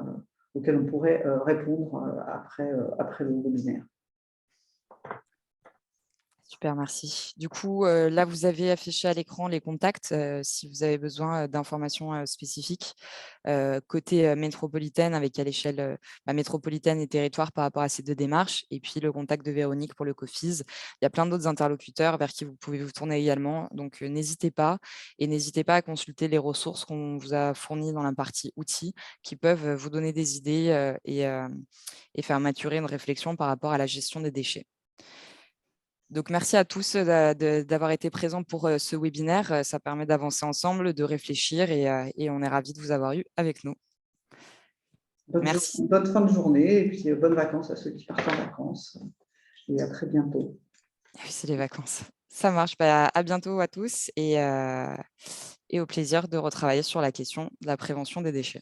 Speaker 1: auxquelles on pourrait répondre après le webinaire.
Speaker 2: Super, merci. Du coup, là, vous avez affiché à l'écran les contacts si vous avez besoin d'informations spécifiques. Côté métropolitaine, avec à l'échelle métropolitaine et territoire par rapport à ces deux démarches, et puis le contact de Véronique pour le COFIS. Il y a plein d'autres interlocuteurs vers qui vous pouvez vous tourner également. Donc, n'hésitez pas. Et n'hésitez pas à consulter les ressources qu'on vous a fournies dans la partie outils qui peuvent vous donner des idées et faire maturer une réflexion par rapport à la gestion des déchets. Donc, merci à tous d'avoir été présents pour ce webinaire. Ça permet d'avancer ensemble, de réfléchir et on est ravis de vous avoir eu avec nous. Merci.
Speaker 1: Bonne fin de journée et puis bonnes vacances à ceux qui partent en vacances. Et à très bientôt.
Speaker 2: Oui, c'est les vacances. Ça marche. À bientôt à tous et au plaisir de retravailler sur la question de la prévention des déchets.